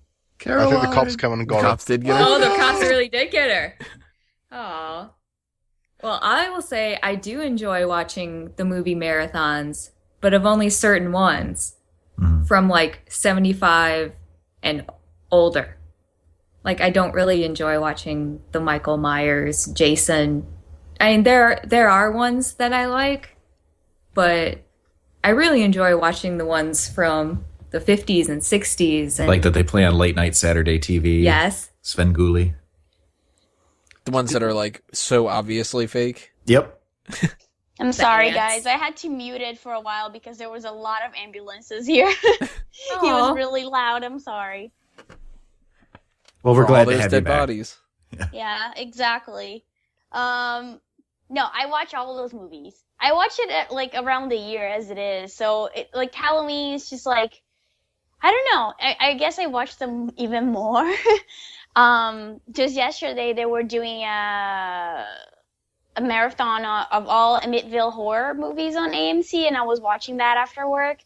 I think the cops come and The got cops did get Oh, it? the cops really did get her. Oh. Well, I will say I do enjoy watching the movie marathons, but of only certain ones from like 75 and older. Like, I don't really enjoy watching the Michael Myers, Jason. I mean, there are ones that I like, but I really enjoy watching the ones from the 50s and 60s. And Like that they play on late night Saturday TV. yes. Sven Gulli. The ones that are, like, so obviously fake? Yep. I'm sorry, ants. guys. I had to mute it for a while because there was a lot of ambulances here. He was Aw. really loud. I'm sorry. Well, we're For all glad to those have you dead back. bodies. Yeah, exactly. No, I watch all those movies. I watch it at, like, around the year as it is. So, like, Halloween is just like, I don't know. I guess I watch them even more. Just yesterday they were doing a marathon of all Amityville horror movies on AMC, and I was watching that after work.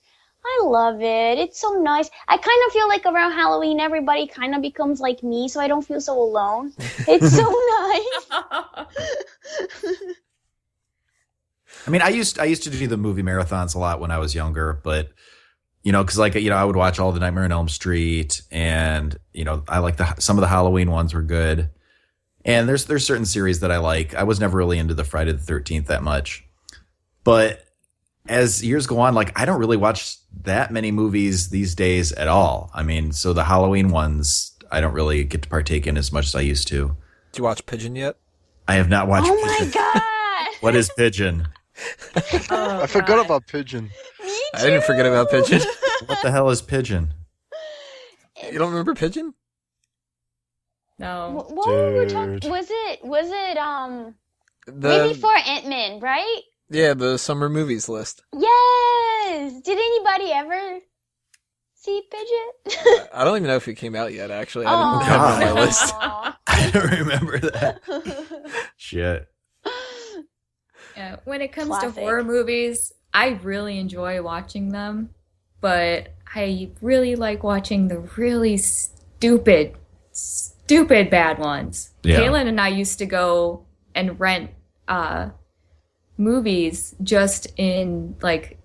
I love it. It's so nice. I kind of feel like around Halloween everybody kind of becomes like me, so I don't feel so alone. It's so nice. I mean, I used to do the movie marathons a lot when I was younger, but because I would watch all the Nightmare on Elm Street, and I like some of the Halloween ones were good, And there's certain series that I like. I was never really into the Friday the 13th that much. But as years go on, like I don't really watch that many movies these days at all. I mean, so the Halloween ones, I don't really get to partake in as much as I used to. Did you watch Pigeon yet? I have not watched Oh Pigeon. my god! What is Pigeon? Oh, I forgot God. about Pigeon. Me I didn't forget about Pigeon. What the hell is Pigeon? You don't remember Pigeon? No. What were we Dude. talking? Was it The way before Ant-Man, right? yeah, the summer movies list. Yes. Did anybody ever see Pigeon? I don't even know if it came out yet. Actually, I Aw. didn't have it on my list. Aw. I don't remember that. Shit. Yeah, when it comes Classic. to horror movies, I really enjoy watching them, but I really like watching the really stupid bad ones. Yeah. Kaylin and I used to go and rent movies just in like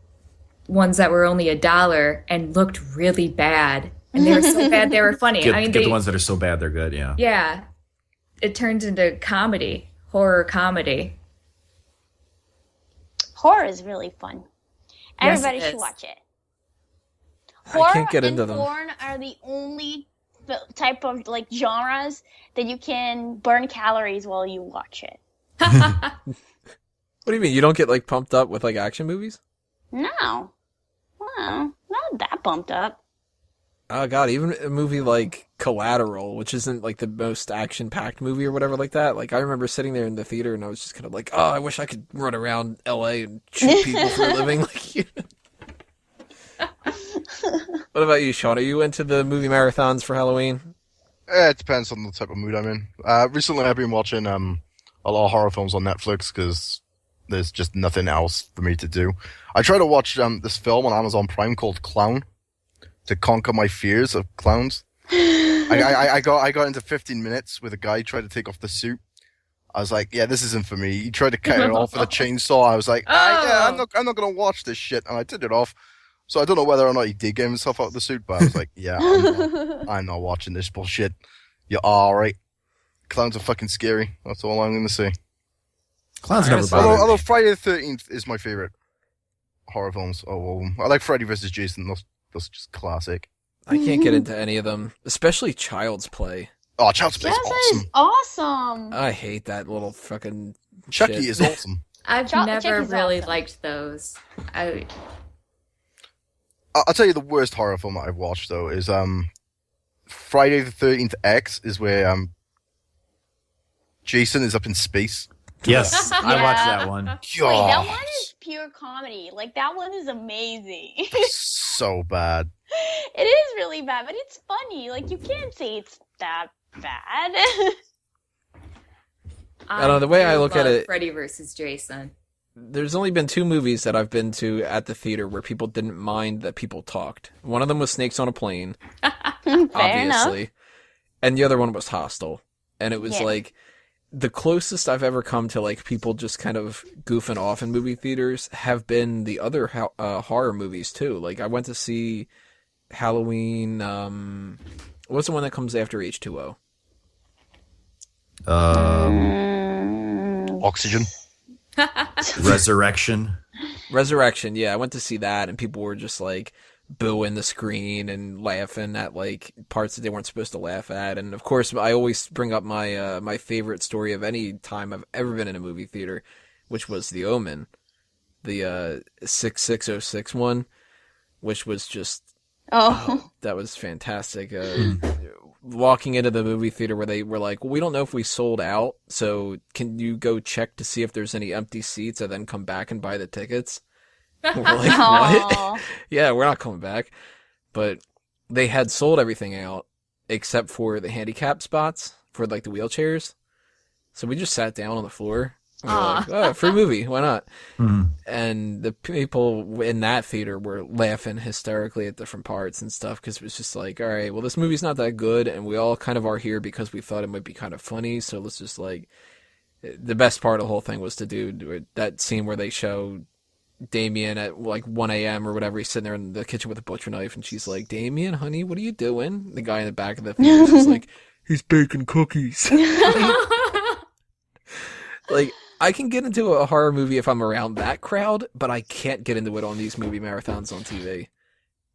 ones that were only $1 and looked really bad. And they were so bad they were funny. Get the ones that are so bad they're good, yeah. Yeah. It turns into comedy, horror comedy. Horror is really fun. Yes, Everybody it should is. watch it. I Horror can't get and into them. porn are the only type of like genres that you can burn calories while you watch it. What do you mean? You don't get like pumped up with like action movies? No, well, not that bumped up. Oh god, even a movie like Collateral, which isn't like the most action-packed movie or whatever like that. Like I remember sitting there in the theater and I was just kind of like, oh, I wish I could run around LA and shoot people for a living. Like, you know. What about you, Sean? Are you into the movie marathons for Halloween? It depends on the type of mood I'm in. Recently, I've been watching a lot of horror films on Netflix because there's just nothing else for me to do. I tried to watch this film on Amazon Prime called Clown to conquer my fears of clowns. I got into 15 minutes with a guy trying to take off the suit. I was like, yeah, this isn't for me. He tried to cut it off with a chainsaw. I was like, yeah, I'm not gonna watch this shit, and I turned it off. So I don't know whether or not he did get himself out of the suit, but I was like, yeah, I'm not watching this bullshit. You're alright. Clowns are fucking scary. That's all I'm gonna say. Clowns never Alright, bothered me. Although Friday the 13th is my favorite horror films. I like Freddy vs. Jason. That's just classic. I can't get into any of them, especially Child's Play. Oh, Child's Play is That awesome. is awesome. I hate that little fucking Chucky shit. is awesome. I've Chucky's never really awesome. liked those. I'll tell you the worst horror film that I've watched though is Friday the 13th X is where Jason is up in space. Yes, I Yeah. watched that one. Wait, that God, one is pure comedy. Like that one is amazing. so bad. It is really bad, but it's funny. Like you can't say it's that bad. I don't know, the way I do look at love it- Freddy versus Jason. There's only been 2 movies that I've been to at the theater where people didn't mind that people talked. One of them was Snakes on a Plane, Fair enough. obviously. And the other one was Hostel. And it was Yeah. like the closest I've ever come to like people just kind of goofing off in movie theaters have been the other horror movies too. Like I went to see Halloween, what's the one that comes after H2O? Oxygen. Resurrection. Resurrection, yeah, I went to see that, and people were just like booing the screen and laughing at like parts that they weren't supposed to laugh at. And of course, I always bring up my my favorite story of any time I've ever been in a movie theater, which was The Omen, the 6606 one, which was just Oh. that was fantastic. Walking into the movie theater where they were like, well, we don't know if we sold out, so can you go check to see if there's any empty seats and then come back and buy the tickets? And we're like, what? Aw. Yeah, we're not coming back. But they had sold everything out except for the handicap spots for like the wheelchairs. So we just sat down on the floor. And we were like, oh, free movie, why not? Mhm. And the people in that theater were laughing hysterically at different parts and stuff because it was just like, all right, well, this movie's not that good, and we all kind of are here because we thought it might be kind of funny, so let's just like... The best part of the whole thing was to do that scene where they show Damien at like 1 a.m. or whatever. He's sitting there in the kitchen with a butcher knife, and she's like, Damien, honey, what are you doing? The guy in the back of the theater is just like, he's baking cookies. Like, I can get into a horror movie if I'm around that crowd, but I can't get into it on these movie marathons on TV.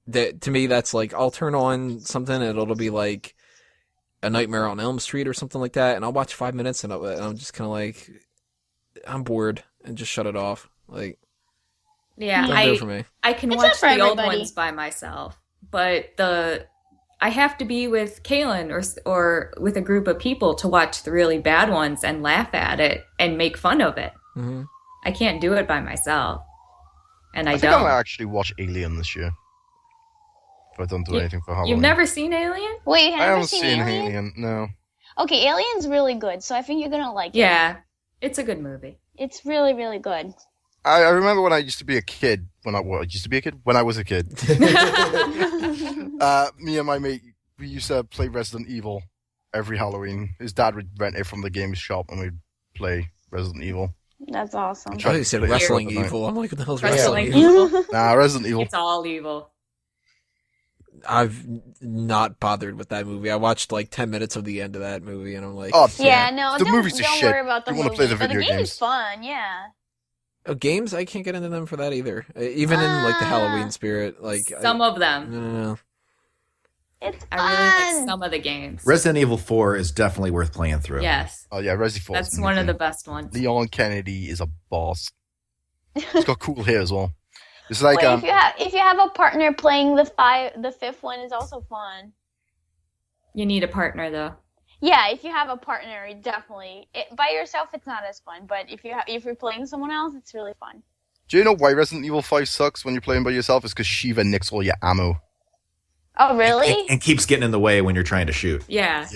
That, to me, that's like, I'll turn on something and it'll be like A Nightmare on Elm Street or something like that, and I'll watch 5 minutes and I'm just kind of like, I'm bored, and just shut it off. Like, Yeah, don't do it for me. I can It's watch not for the old everybody. ones by myself, but I have to be with Kaylin or with a group of people to watch the really bad ones and laugh at it and make fun of it. Mm-hmm. I can't do it by myself, and I I think I don't. might actually watch Alien this year. If I don't do anything for Halloween. You've never seen Alien? Wait, you I haven't haven't seen seen Alien? Alien. No. Okay, Alien's really good, so I think you're gonna like it. Yeah, it's a good movie. It's really, really good. I remember when I used to be a kid. When I was a kid. Me and my mate, we used to play Resident Evil every Halloween. His dad would rent it from the games shop, and we'd play Resident Evil. That's awesome. I thought you said Play it Wrestling for the night. Evil. I'm like, what the hell's Wrestling Wrestling Evil? Nah, Resident Evil. It's all evil. I've not bothered with that movie. I watched like 10 minutes of the end of that movie, and I'm like, Oh, Yeah, no, The don't, movie's a don't shit. worry about the You movie. wanna play the but the video game games. is fun, yeah. oh, games, I can't get into them for that either. Even in like the Halloween spirit, like Some of them. no. It's I really fun. like some of the games. Resident Evil 4 is definitely worth playing through. Yes, Oh yeah, Resident 4. that's one of the best ones. Leon Kennedy is a boss. He's got cool hair as well. It's like Wait, if you have a partner playing the fifth one is also fun. You need a partner though. Yeah, if you have a partner, definitely. By yourself, it's not as fun. But if you're playing someone else, it's really fun. Do you know why Resident Evil 5 sucks when you're playing by yourself? It's because Shiva nicks all your ammo. Oh, really? And keeps getting in the way when you're trying to shoot. Yeah.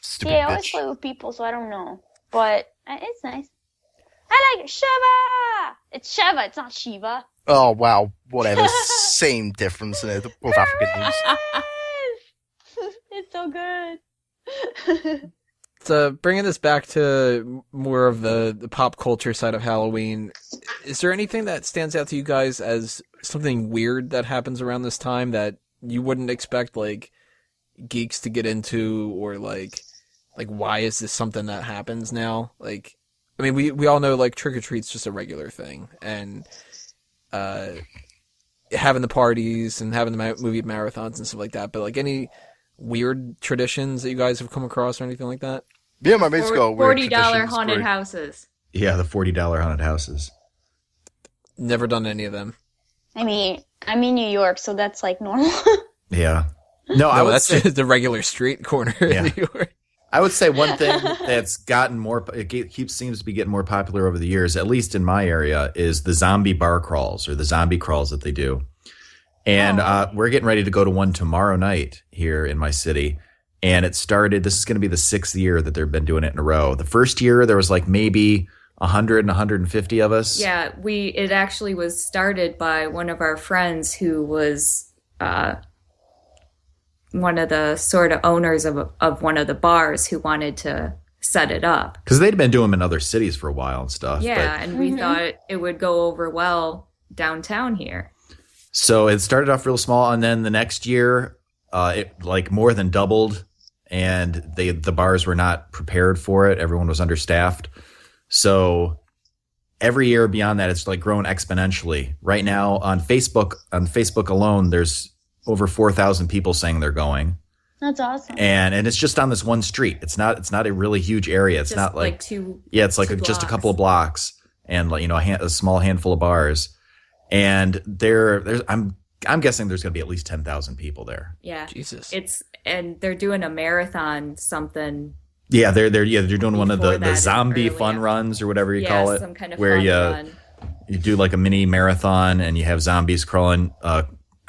Stupid Yeah, I always bitch. play with people, so I don't know. But it's nice. I like Shiva! It's Shiva, it's not Shiva. Oh wow, whatever. Same difference in it. They're both African names. It's so good. So bringing this back to more of the pop culture side of Halloween, is there anything that stands out to you guys as something weird that happens around this time that you wouldn't expect like geeks to get into, or like why is this something that happens now? Like, I mean, we all know like trick or treat's just a regular thing, and having the parties and having the movie marathons and stuff like that. But like any weird traditions that you guys have come across or anything like that? Me and my mates got weird $40 traditions. haunted Great. houses. Yeah, the $40 haunted houses. Never done any of them. I mean, I'm in New York, so that's like normal. Yeah. No, I No, would that's say, just the regular street corner Yeah. in New York. I would say one thing that's gotten seems to be getting more popular over the years, at least in my area, is the zombie bar crawls or the zombie crawls that they do. And we're getting ready to go to one tomorrow night here in my city. And this is going to be the 6th year that they've been doing it in a row. The first year, there was like maybe 100 and 150 of us. Yeah, it actually was started by one of our friends who was one of the sort of owners of one of the bars who wanted to set it up. Because they'd been doing them in other cities for a while and stuff. Yeah, and we thought it would go over well downtown here. So it started off real small, and then the next year, it like more than doubled, and the bars were not prepared for it. Everyone was understaffed. So every year beyond that, it's like grown exponentially. Right now on Facebook alone, there's over 4,000 people saying they're going, That's awesome. and it's just on this one street. It's not a really huge area. It's Just not like two. yeah, it's like two just a blocks. couple of blocks, and like a small handful of bars. And I'm guessing there's going to be at least 10,000 people there. Yeah, Jesus. and they're doing a marathon something. Yeah, they're doing one of Before the that, zombie early fun on. runs or whatever you Yeah, call it, some kind of where fun run. you do like a mini marathon and you have zombies crawling,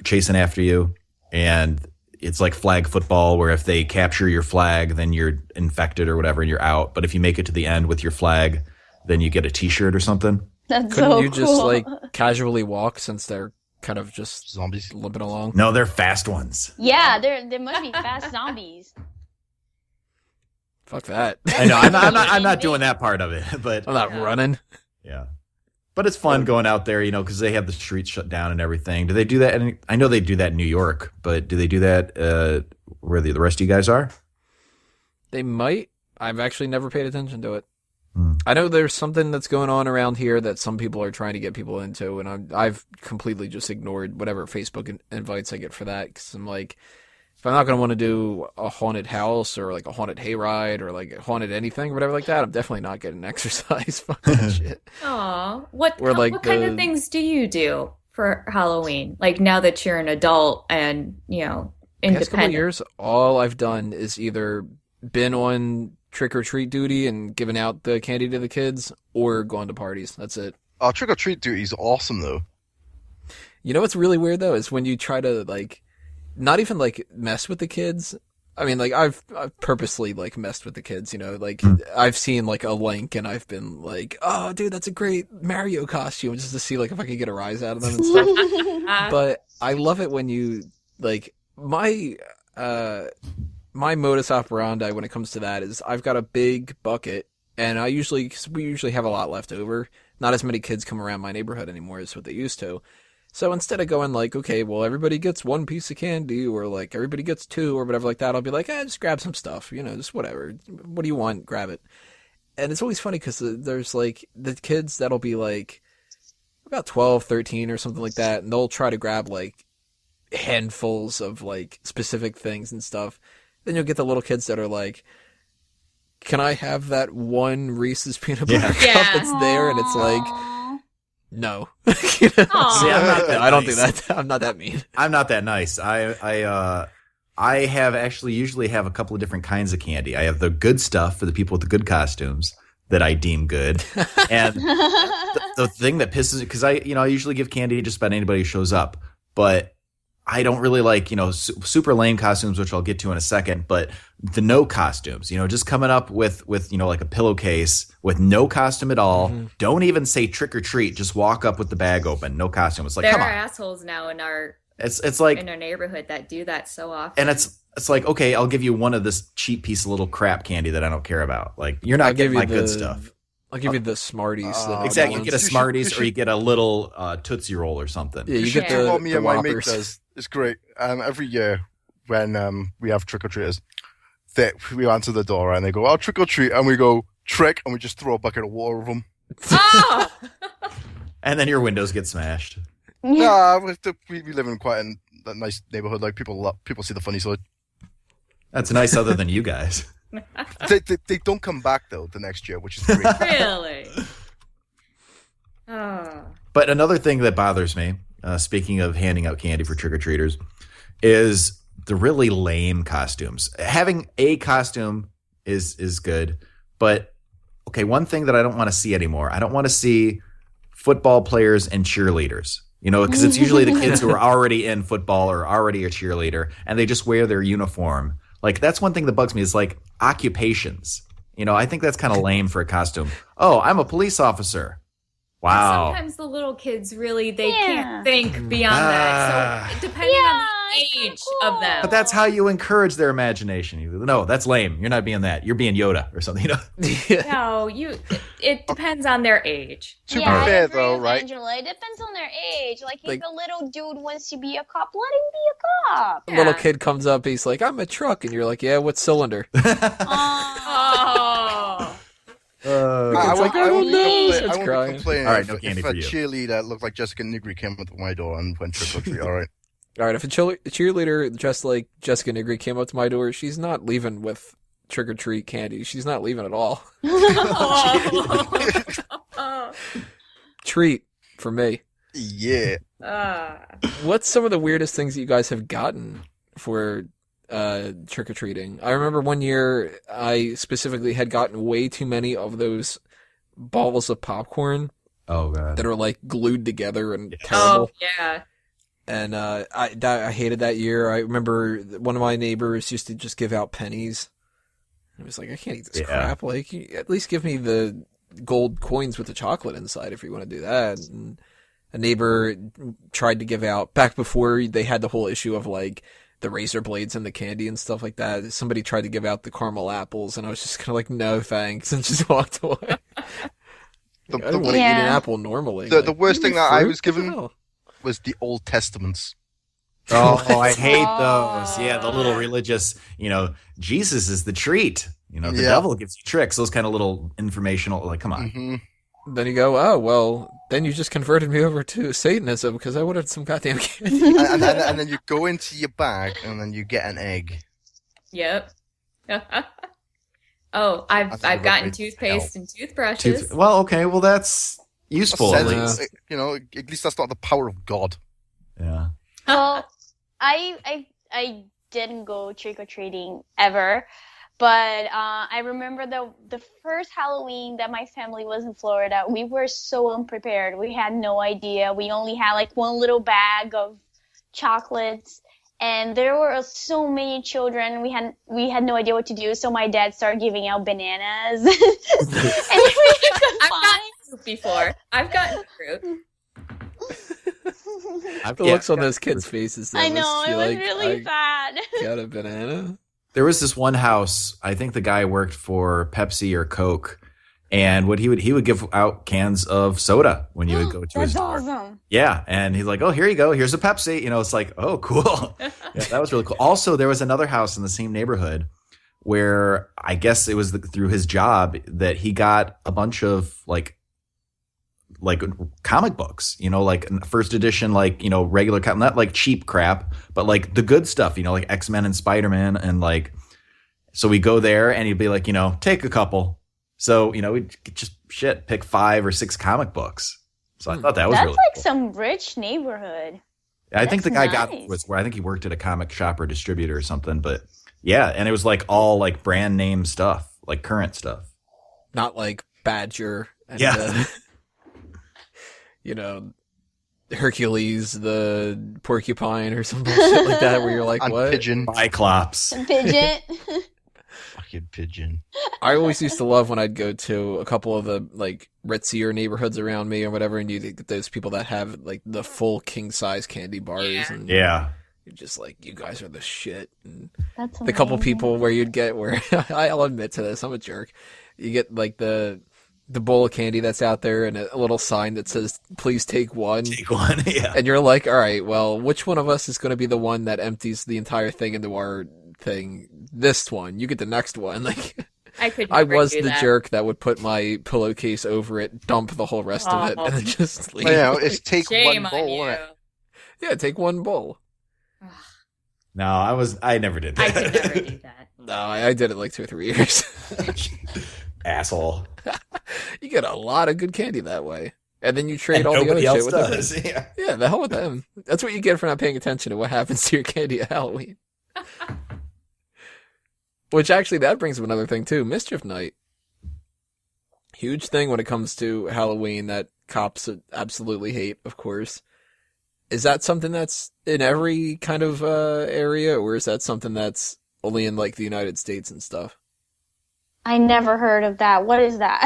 chasing after you, and it's like flag football where if they capture your flag, then you're infected or whatever and you're out. But if you make it to the end with your flag, then you get a T-shirt or something. That's Couldn't so you just cool. like casually walk since they're kind of just Zombies. limping along? No, they're fast ones. Yeah, there must be fast zombies. Fuck that. I know. I'm not doing that part of it, but I'm not running. yeah. But it's fun going out there, because they have the streets shut down and everything. Do they do that? I know they do that in New York, but do they do that where the rest of you guys are? They might. I've actually never paid attention to it. I know there's something that's going on around here that some people are trying to get people into, and I've completely just ignored whatever Facebook invites I get for that, because I'm like, if I'm not going to want to do a haunted house or like a haunted hayride or like a haunted anything or whatever like that, I'm definitely not getting exercise. Fuck that shit. Aw, what Or like what kind of things do you do for Halloween? Like now that you're an adult and, you know, Past couple of independent. years, all I've done is either been on trick or treat duty and given out the candy to the kids, or gone to parties. That's it. Oh, trick or treat duty is awesome though. You know what's really weird though is when you try to like, not even like mess with the kids. I mean, like I've purposely like messed with the kids. You know, like I've seen like a link and I've been like, oh, dude, that's a great Mario costume, just to see like if I could get a rise out of them and stuff. But I love it when you like my modus operandi when it comes to that is I've got a big bucket, and we usually have a lot left over. Not as many kids come around my neighborhood anymore as what they used to. So instead of going like, okay, well, everybody gets one piece of candy, or like everybody gets two, or whatever like that, I'll be like, just grab some stuff, you know, just whatever. What do you want? Grab it. And it's always funny because there's like the kids that'll be like about 12, 13 or something like that, and they'll try to grab like handfuls of like specific things and stuff. Then you'll get the little kids that are like, can I have that one Reese's peanut butter cup Yeah. that's there? And it's like, Aw. no. You know? Aw. See, I'm not that I don't do nice. that. I'm not that mean. I'm not that nice. I have actually usually have a couple of different kinds of candy. I have the good stuff for the people with the good costumes that I deem good, and the thing that pisses me, because I usually give candy to just about anybody who shows up, but I don't really like, super lame costumes, which I'll get to in a second, but the no costumes, just coming up with like a pillowcase with no costume at all. Mm-hmm. Don't even say trick or treat. Just walk up with the bag open. No costume. It's like, There come are on. assholes now in our It's like, neighborhood that do that so often. and it's like, okay, I'll give you one of this cheap piece of little crap candy that I don't care about. Like, you're I'll not give getting you my good the- stuff. I'll give you the Smarties. Exactly. You ones. get a Smarties or you get a little Tootsie Roll or something. Yeah, you should get do the, what me the and my mate Whoppers. does. It's great. Every year when we have trick or treaters, we answer the door and they go, "Oh, trick or treat," and we go trick, and we just throw a bucket of water over them. Oh! And then your windows get smashed. Nah, we live in quite a nice neighborhood. Like people see the funny side. That's nice, other than you guys. They don't come back though the next year, which is great. Really? Oh. But another thing that bothers me, speaking of handing out candy for trick-or-treaters, is the really lame costumes. Having a costume is good, but okay, one thing that I don't want to see anymore, I don't want to see football players and cheerleaders. Because it's usually the kids who are already in football or already a cheerleader, and they just wear their uniform. Like, that's one thing that bugs me is like occupations. I think that's kind of lame for a costume. Oh, I'm a police officer. Wow. Sometimes the little kids really, they Yeah. can't think beyond that. So depending on the age of them. But that's how you encourage their imagination. No, that's lame. You're not being that. You're being Yoda or something. No, it depends on their age. To Yeah, be fair I agree though, with right? Angela. It depends on their age. Like, Like- if a little dude wants to be a cop, let him be a cop. A little Yeah. kid comes up, he's like, I'm a truck, and you're like, yeah, what cylinder? Oh. I It's like, I don't know. Starts won't crying. be complaining All right, if, no candy if for a you. cheerleader looked like Jessica Nigri came up to my door and went trick or treat. All right. All right, if a cheerleader dressed like Jessica Nigri came up to my door, she's not leaving with trick or treat candy. She's not leaving at all. Oh. Treat for me. Yeah. What's some of the weirdest things that you guys have gotten for trick or treating? I remember one year I specifically had gotten way too many of those balls of popcorn Oh, God. that are like glued together and terrible. Oh, yeah. And I hated that year. I remember one of my neighbors used to just give out pennies. I was like, I can't eat this Yeah. crap. Like, at least give me the gold coins with the chocolate inside if you want to do that. And a neighbor tried to give out, back before they had the whole issue of like the razor blades and the candy and stuff like that, somebody tried to give out the caramel apples, and I was just kind of like, no thanks, and just walked away. I didn't want to eat an Yeah. apple normally. The Like, worst give me thing that I fruit? was What the given hell? was the Old Testaments. Oh, I hate Oh. those. Yeah, the little religious, Jesus is the treat. The Yeah. devil gives you tricks. Those kind of little informational, like, come on. Hmm. Then you go, oh, well, then you just converted me over to Satanism because I wanted some goddamn candy. And then you go into your bag and then you get an egg. Yep. Oh, I've That's gotten right. toothpaste and toothbrushes. Well, okay. Well, that's useful at Sense, least. at least that's not the power of God. Yeah. Well, I didn't go trick or treating ever, but I remember the first Halloween that my family was in Florida. We were so unprepared. We had no idea. We only had like one little bag of chocolates, and there were so many children. We had no idea what to do. So my dad started giving out bananas, and we could I've find. gotten fruit before. I've gotten fruit. The looks on those kids' faces. Though, I know must it be was like, really I sad. got a banana. There was this one house, I think the guy worked for Pepsi or Coke, and what he would give out cans of soda when you would go to his That's door. awesome. Yeah, and he's like, "Oh, here you go. Here's a Pepsi." It's like, "Oh, cool." Yeah, that was really cool. Also, there was another house in the same neighborhood where I guess it was through his job that he got a bunch of like comic books, like first edition, regular, not like cheap crap, but like the good stuff, like X-Men and Spider-Man. And like, so we go there and he'd be like, take a couple. So, we'd just pick 5 or 6 comic books. So I thought that was That's really like cool. some rich neighborhood. I think the guy That's got nice. was where I think he worked at a comic shop or distributor or something, but yeah. And it was like all like brand name stuff, like current stuff. Not like Badger and, Yeah. Hercules, the porcupine or some bullshit like that where you're like, And what? pigeon. Cyclops. Pigeon. Fucking pigeon. I always used to love when I'd go to a couple of the like ritzier neighborhoods around me or whatever, and you get those people that have like the full king size candy bars, Yeah. and Yeah. you're just like, you guys are the shit. And That's the couple amazing. people where you'd get where I'll admit to this, I'm a jerk. You get like the bowl of candy that's out there and a little sign that says, "Please take one." Take one. Yeah. And you're like, all right, well, which one of us is going to be the one that empties the entire thing into our thing? This one. You get the next one. Like, I could. I never was do the that. jerk that would put my pillowcase over it, dump the whole rest of it, and then just leave. It's take Shame one on bowl, you. isn't it? Yeah, take one bowl. No, I never did I that. could never do that. No, I did it like 2 or 3 years. Asshole. You get a lot of good candy that way. And then you trade And all the other nobody shit else with does. them. Yeah. Yeah, the hell with them. That's what you get for not paying attention to what happens to your candy at Halloween. Which actually, that brings up another thing too. Mischief Night. Huge thing when it comes to Halloween that cops absolutely hate, of course. Is that something that's in every kind of area, or is that something that's only in like the United States and stuff? I never heard of that. What is that?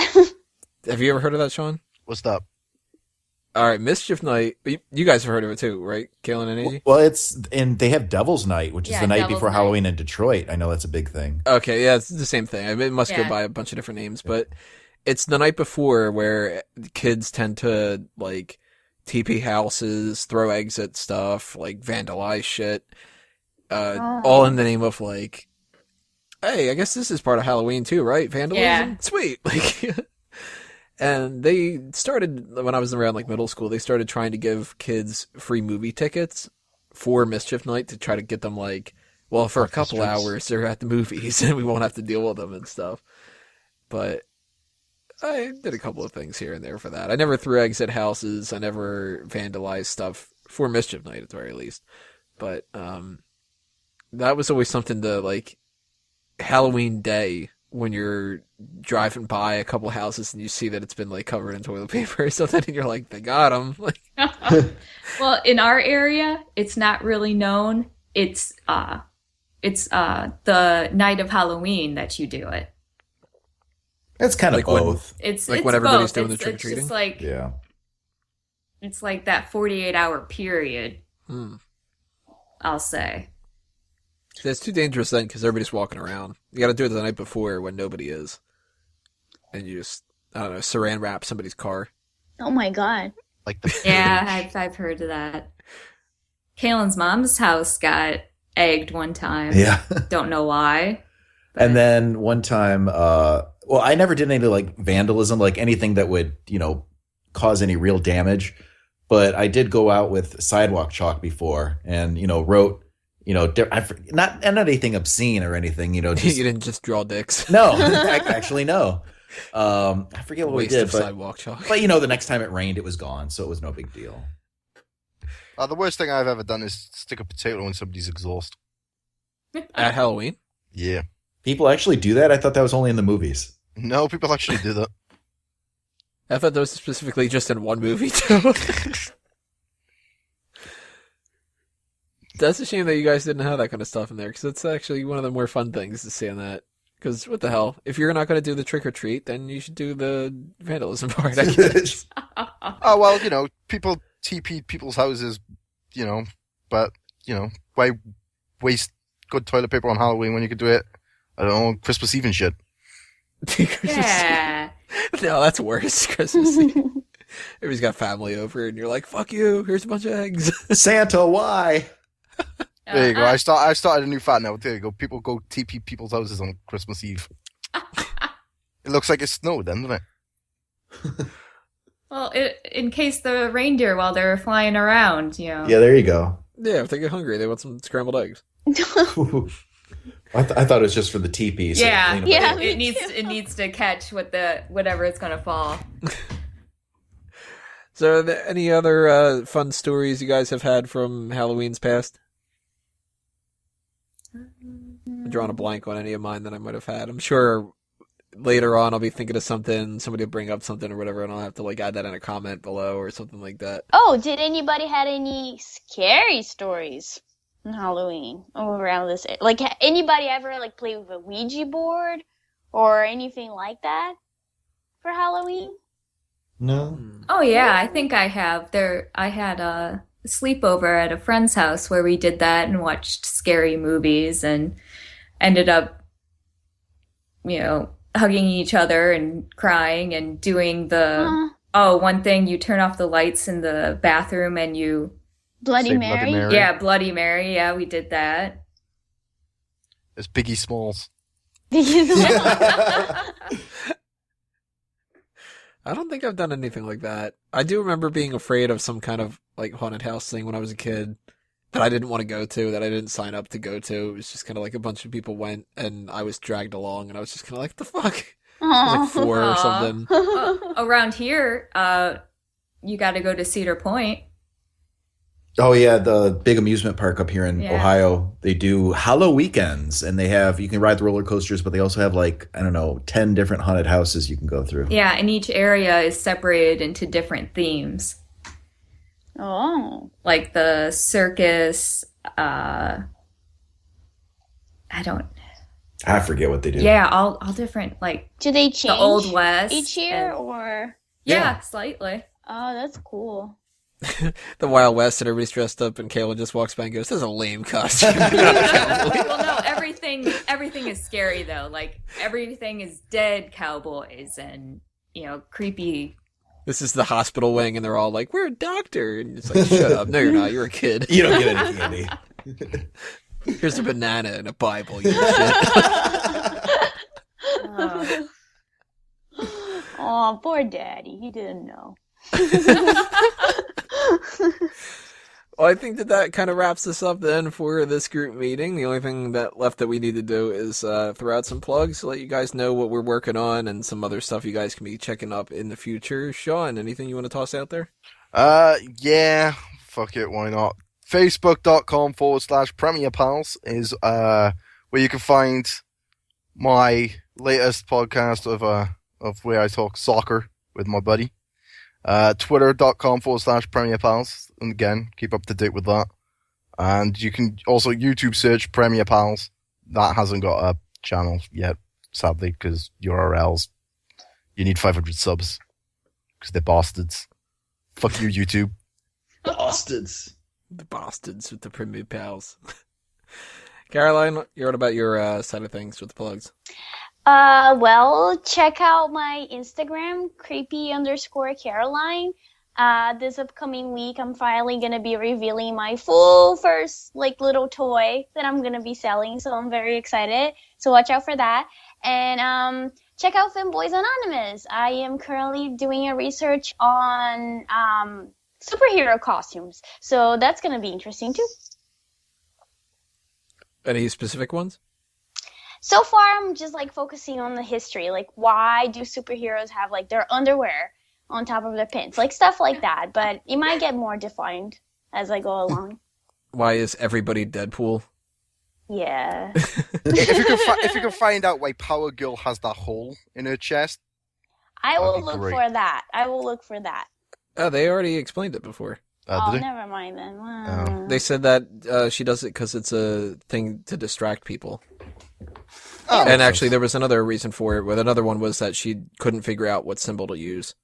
Have you ever heard of that, Sean? What's that? All right, Mischief Night. You guys have heard of it too, right? Kaylin and AG? Well, they have Devil's Night, which is Yeah, the night Devil's before Night. Halloween in Detroit. I know that's a big thing. Okay, yeah, it's the same thing. I mean, it must go Yeah. by a bunch of different names, but it's the night before where kids tend to like TP houses, throw eggs at stuff, like vandalize shit, all in the name of like, hey, I guess this is part of Halloween too, right? Vandalism, Yeah. sweet. Like, and they started when I was around like middle school. They started trying to give kids free movie tickets for Mischief Night to try to get them like, well, for a Off the couple streets. hours they're at the movies and we won't have to deal with them and stuff. But I did a couple of things here and there for that. I never threw eggs at houses. I never vandalized stuff for Mischief Night at the very least. But that was always something to like Halloween day when you're driving by a couple houses and you see that it's been like covered in toilet paper or something, and you're like, they got them. Like, Well, in our area, it's not really known. It's the night of Halloween that you do it. It's kind of Like when- both. It's Like it's when everybody's both. doing the It's trick-or-treating? just like Yeah. it's like that 48-hour period. I'll say. it's too dangerous then because everybody's walking around. You got to do it the night before when nobody is, and you just I don't know saran wrap somebody's car. Oh my god. Like the Yeah, I've heard of that. Kaylin's mom's house got egged one time. Yeah. Don't know why. And then one time, well, I never did any like vandalism, like anything that would, cause any real damage. But I did go out with sidewalk chalk before and, wrote, not anything obscene or anything, just, You didn't just draw dicks. no, actually, no. I forget what we Waste did, of but, sidewalk chalk. but, the next time it rained, it was gone. So it was no big deal. The worst thing I've ever done is stick a potato in somebody's exhaust. At Halloween? Yeah. People actually do that? I thought that was only in the movies. No, people actually do that. I thought that was specifically just in one movie, too. That's a shame that you guys didn't have that kind of stuff in there, because it's actually one of the more fun things to see in that. Because what the hell? If you're not going to do the trick-or-treat, then you should do the vandalism part, I guess. Oh, well, people TP people's houses, but, why waste good toilet paper on Halloween when you could do it, I don't know, Christmas Eve and shit. Yeah. No, that's worse, Christmas Eve. Everybody's got family over, and you're like, fuck you, here's a bunch of eggs. Santa, why? There you go. I started a new fad now. There you go. People go TP people's houses on Christmas Eve. It looks like it snowed then, doesn't it? Well, in case the reindeer while they're flying around, Yeah, there you go. Yeah, if they get hungry, they want some scrambled eggs. I thought it was just for the teepees. So Yeah. clean 'em Yeah. up. it needs to catch whatever it's gonna fall. So, are there any other fun stories you guys have had from Halloween's past? I'm drawing a blank on any of mine that I might have had. I'm sure later on I'll be thinking of something, somebody will bring up something or whatever, and I'll have to add that in a comment below or something like that. Oh, did anybody had any scary stories on Halloween around this? Like, anybody ever play with a Ouija board or anything like that for Halloween? No. Oh yeah, I think I have. I had a sleepover at a friend's house where we did that and watched scary movies and ended up, hugging each other and crying and doing the one thing, you turn off the lights in the bathroom and you Bloody Say Mary? Bloody Mary. yeah, Bloody Mary. Yeah, we did that. It's Biggie Smalls. I don't think I've done anything like that. I do remember being afraid of some kind of haunted house thing when I was a kid that I didn't want to go to, that I didn't sign up to go to. It was just kind of a bunch of people went and I was dragged along and I was just kind of what the fuck? I was 4 or Aw. something. Around here, you got to go to Cedar Point. Oh yeah, the big amusement park up here in Yeah. Ohio. They do Halloween weekends, and you can ride the roller coasters, but they also have 10 different haunted houses you can go through. Yeah, and each area is separated into different themes. Oh. Like the circus, I forget what they do. yeah, all different, Do they change the Old West. each year and- or? yeah, slightly. Oh, that's cool. The Wild West and everybody's dressed up and Kayla just walks by and goes, this is a lame costume. Well, no, everything is scary though. Everything is dead cowboys and creepy. This is the hospital wing and they're all like, we're a doctor. And it's shut up. No, you're not. You're a kid. You don't get any candy. Here's a banana and a Bible. You shit. Oh, poor daddy. He didn't know. Well, I think that kind of wraps us up then for this group meeting. The only thing left that we need to do is throw out some plugs to let you guys know what we're working on and some other stuff you guys can be checking up in the future. Sean, anything you want to toss out there? Yeah. Fuck it, why not? Facebook.com/Premier Pals is where you can find my latest podcast of where I talk soccer with my buddy. Twitter.com/Premier Pals. And again, keep up to date with that. And you can also YouTube search Premier Pals. That hasn't got a channel yet, sadly, because URLs, you need 500 subs. Because they're bastards. Fuck you, YouTube. Bastards. The bastards with the Primitive Pals. Caroline, what about your side of things with the plugs? Well, check out my Instagram, creepy_Caroline. This upcoming week, I'm finally gonna be revealing my full first little toy that I'm gonna be selling. So I'm very excited. So watch out for that. And check out Fanboys Anonymous. I am currently doing a research on superhero costumes. So that's gonna be interesting too. Any specific ones? So far, I'm just focusing on the history. Why do superheroes have their underwear on top of their pants? Stuff like that. But it might get more defined as I go along. Why is everybody Deadpool? Yeah. If you could find out why Power Girl has that hole in her chest, I will that'd be look great. for that. I will look for that. Oh, they already explained it before. Oh, did they? never mind then. Oh. They said that she does it because it's a thing to distract people. Oh, And makes actually, sense. there was another reason for it. With another one was that she couldn't figure out what symbol to use.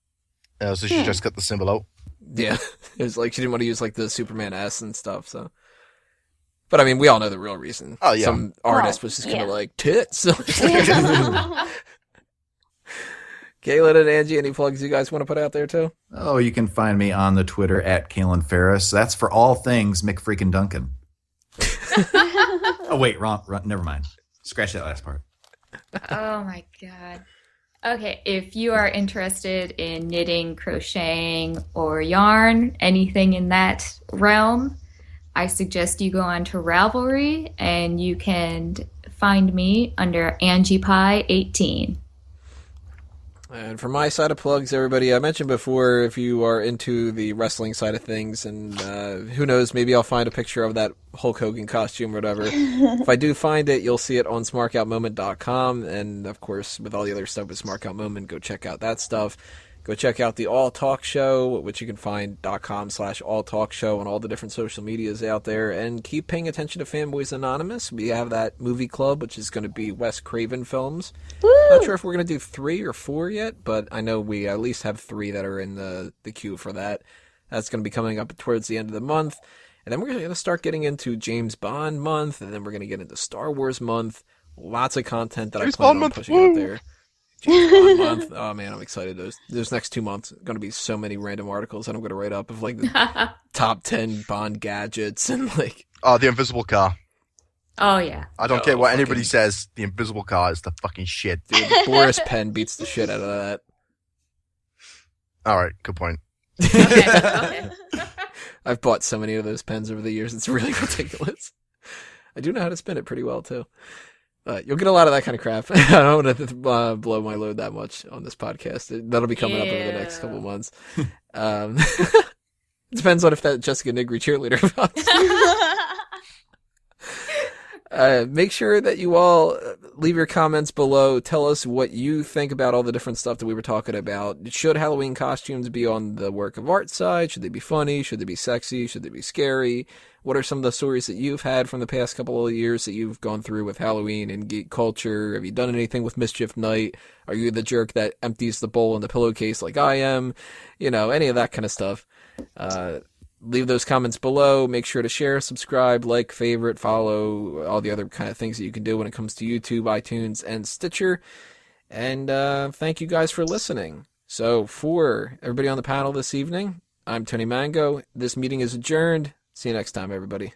So she just cut the symbol out. Yeah, it was she didn't want to use the Superman S and stuff. So, but I mean, we all know the real reason. Oh, yeah. Some artist was just kind of yeah. tits. Kaylin and Angie, any plugs you guys want to put out there too? Oh, you can find me on the Twitter at Kalen Ferris. That's for all things McFreakin' Duncan. Oh, wait, wrong. Never mind. Scratch that last part. Oh my god. Okay, if you are interested in knitting, crocheting, or yarn, anything in that realm, I suggest you go on to Ravelry and you can find me under AngiePie18. And for my side of plugs, everybody, I mentioned before, if you are into the wrestling side of things, and who knows, maybe I'll find a picture of that Hulk Hogan costume or whatever. If I do find it, you'll see it on smarkoutmoment.com, and of course, with all the other stuff with Smark Out Moment, go check out that stuff. Go check out the All Talk Show, which you can find .com/All Talk Show on all the different social medias out there. And keep paying attention to Fanboys Anonymous. We have that movie club, which is going to be Wes Craven films. Not sure if we're going to do 3 or 4 yet, but I know we at least have 3 that are in the queue for that. That's going to be coming up towards the end of the month. And then we're going to start getting into James Bond month, and then we're going to get into Star Wars month. Lots of content that James I plan Bond on month, pushing woo! out there. James Bond month. Oh man, I'm excited. Those next 2 months are going to be so many random articles that I'm going to write up of the top 10 Bond gadgets and Oh, the invisible car. Oh yeah. I don't care what fucking- anybody says. The invisible car is the fucking shit. dude, the Boris pen beats the shit out of that. All right, good point. Okay. I've bought so many of those pens over the years. It's really ridiculous. I do know how to spin it pretty well too. You'll get a lot of that kind of crap. I don't want to blow my load that much on this podcast. That'll be coming up over the next couple months. It depends on if that Jessica Nigri cheerleader. Make sure that you all leave your comments below. Tell us what you think about all the different stuff that we were talking about. Should Halloween costumes be on the work of art side? Should they be funny? Should they be sexy? Should they be scary? What are some of the stories that you've had from the past couple of years that you've gone through with Halloween and geek culture? Have you done anything with Mischief Night? Are you the jerk that empties the bowl in the pillowcase like I am? You know, any of that kind of stuff. Leave those comments below. Make sure to share, subscribe, like, favorite, follow, all the other kind of things that you can do when it comes to YouTube, iTunes, and Stitcher. And thank you guys for listening. So for everybody on the panel this evening, I'm Tony Mango. This meeting is adjourned. See you next time, everybody.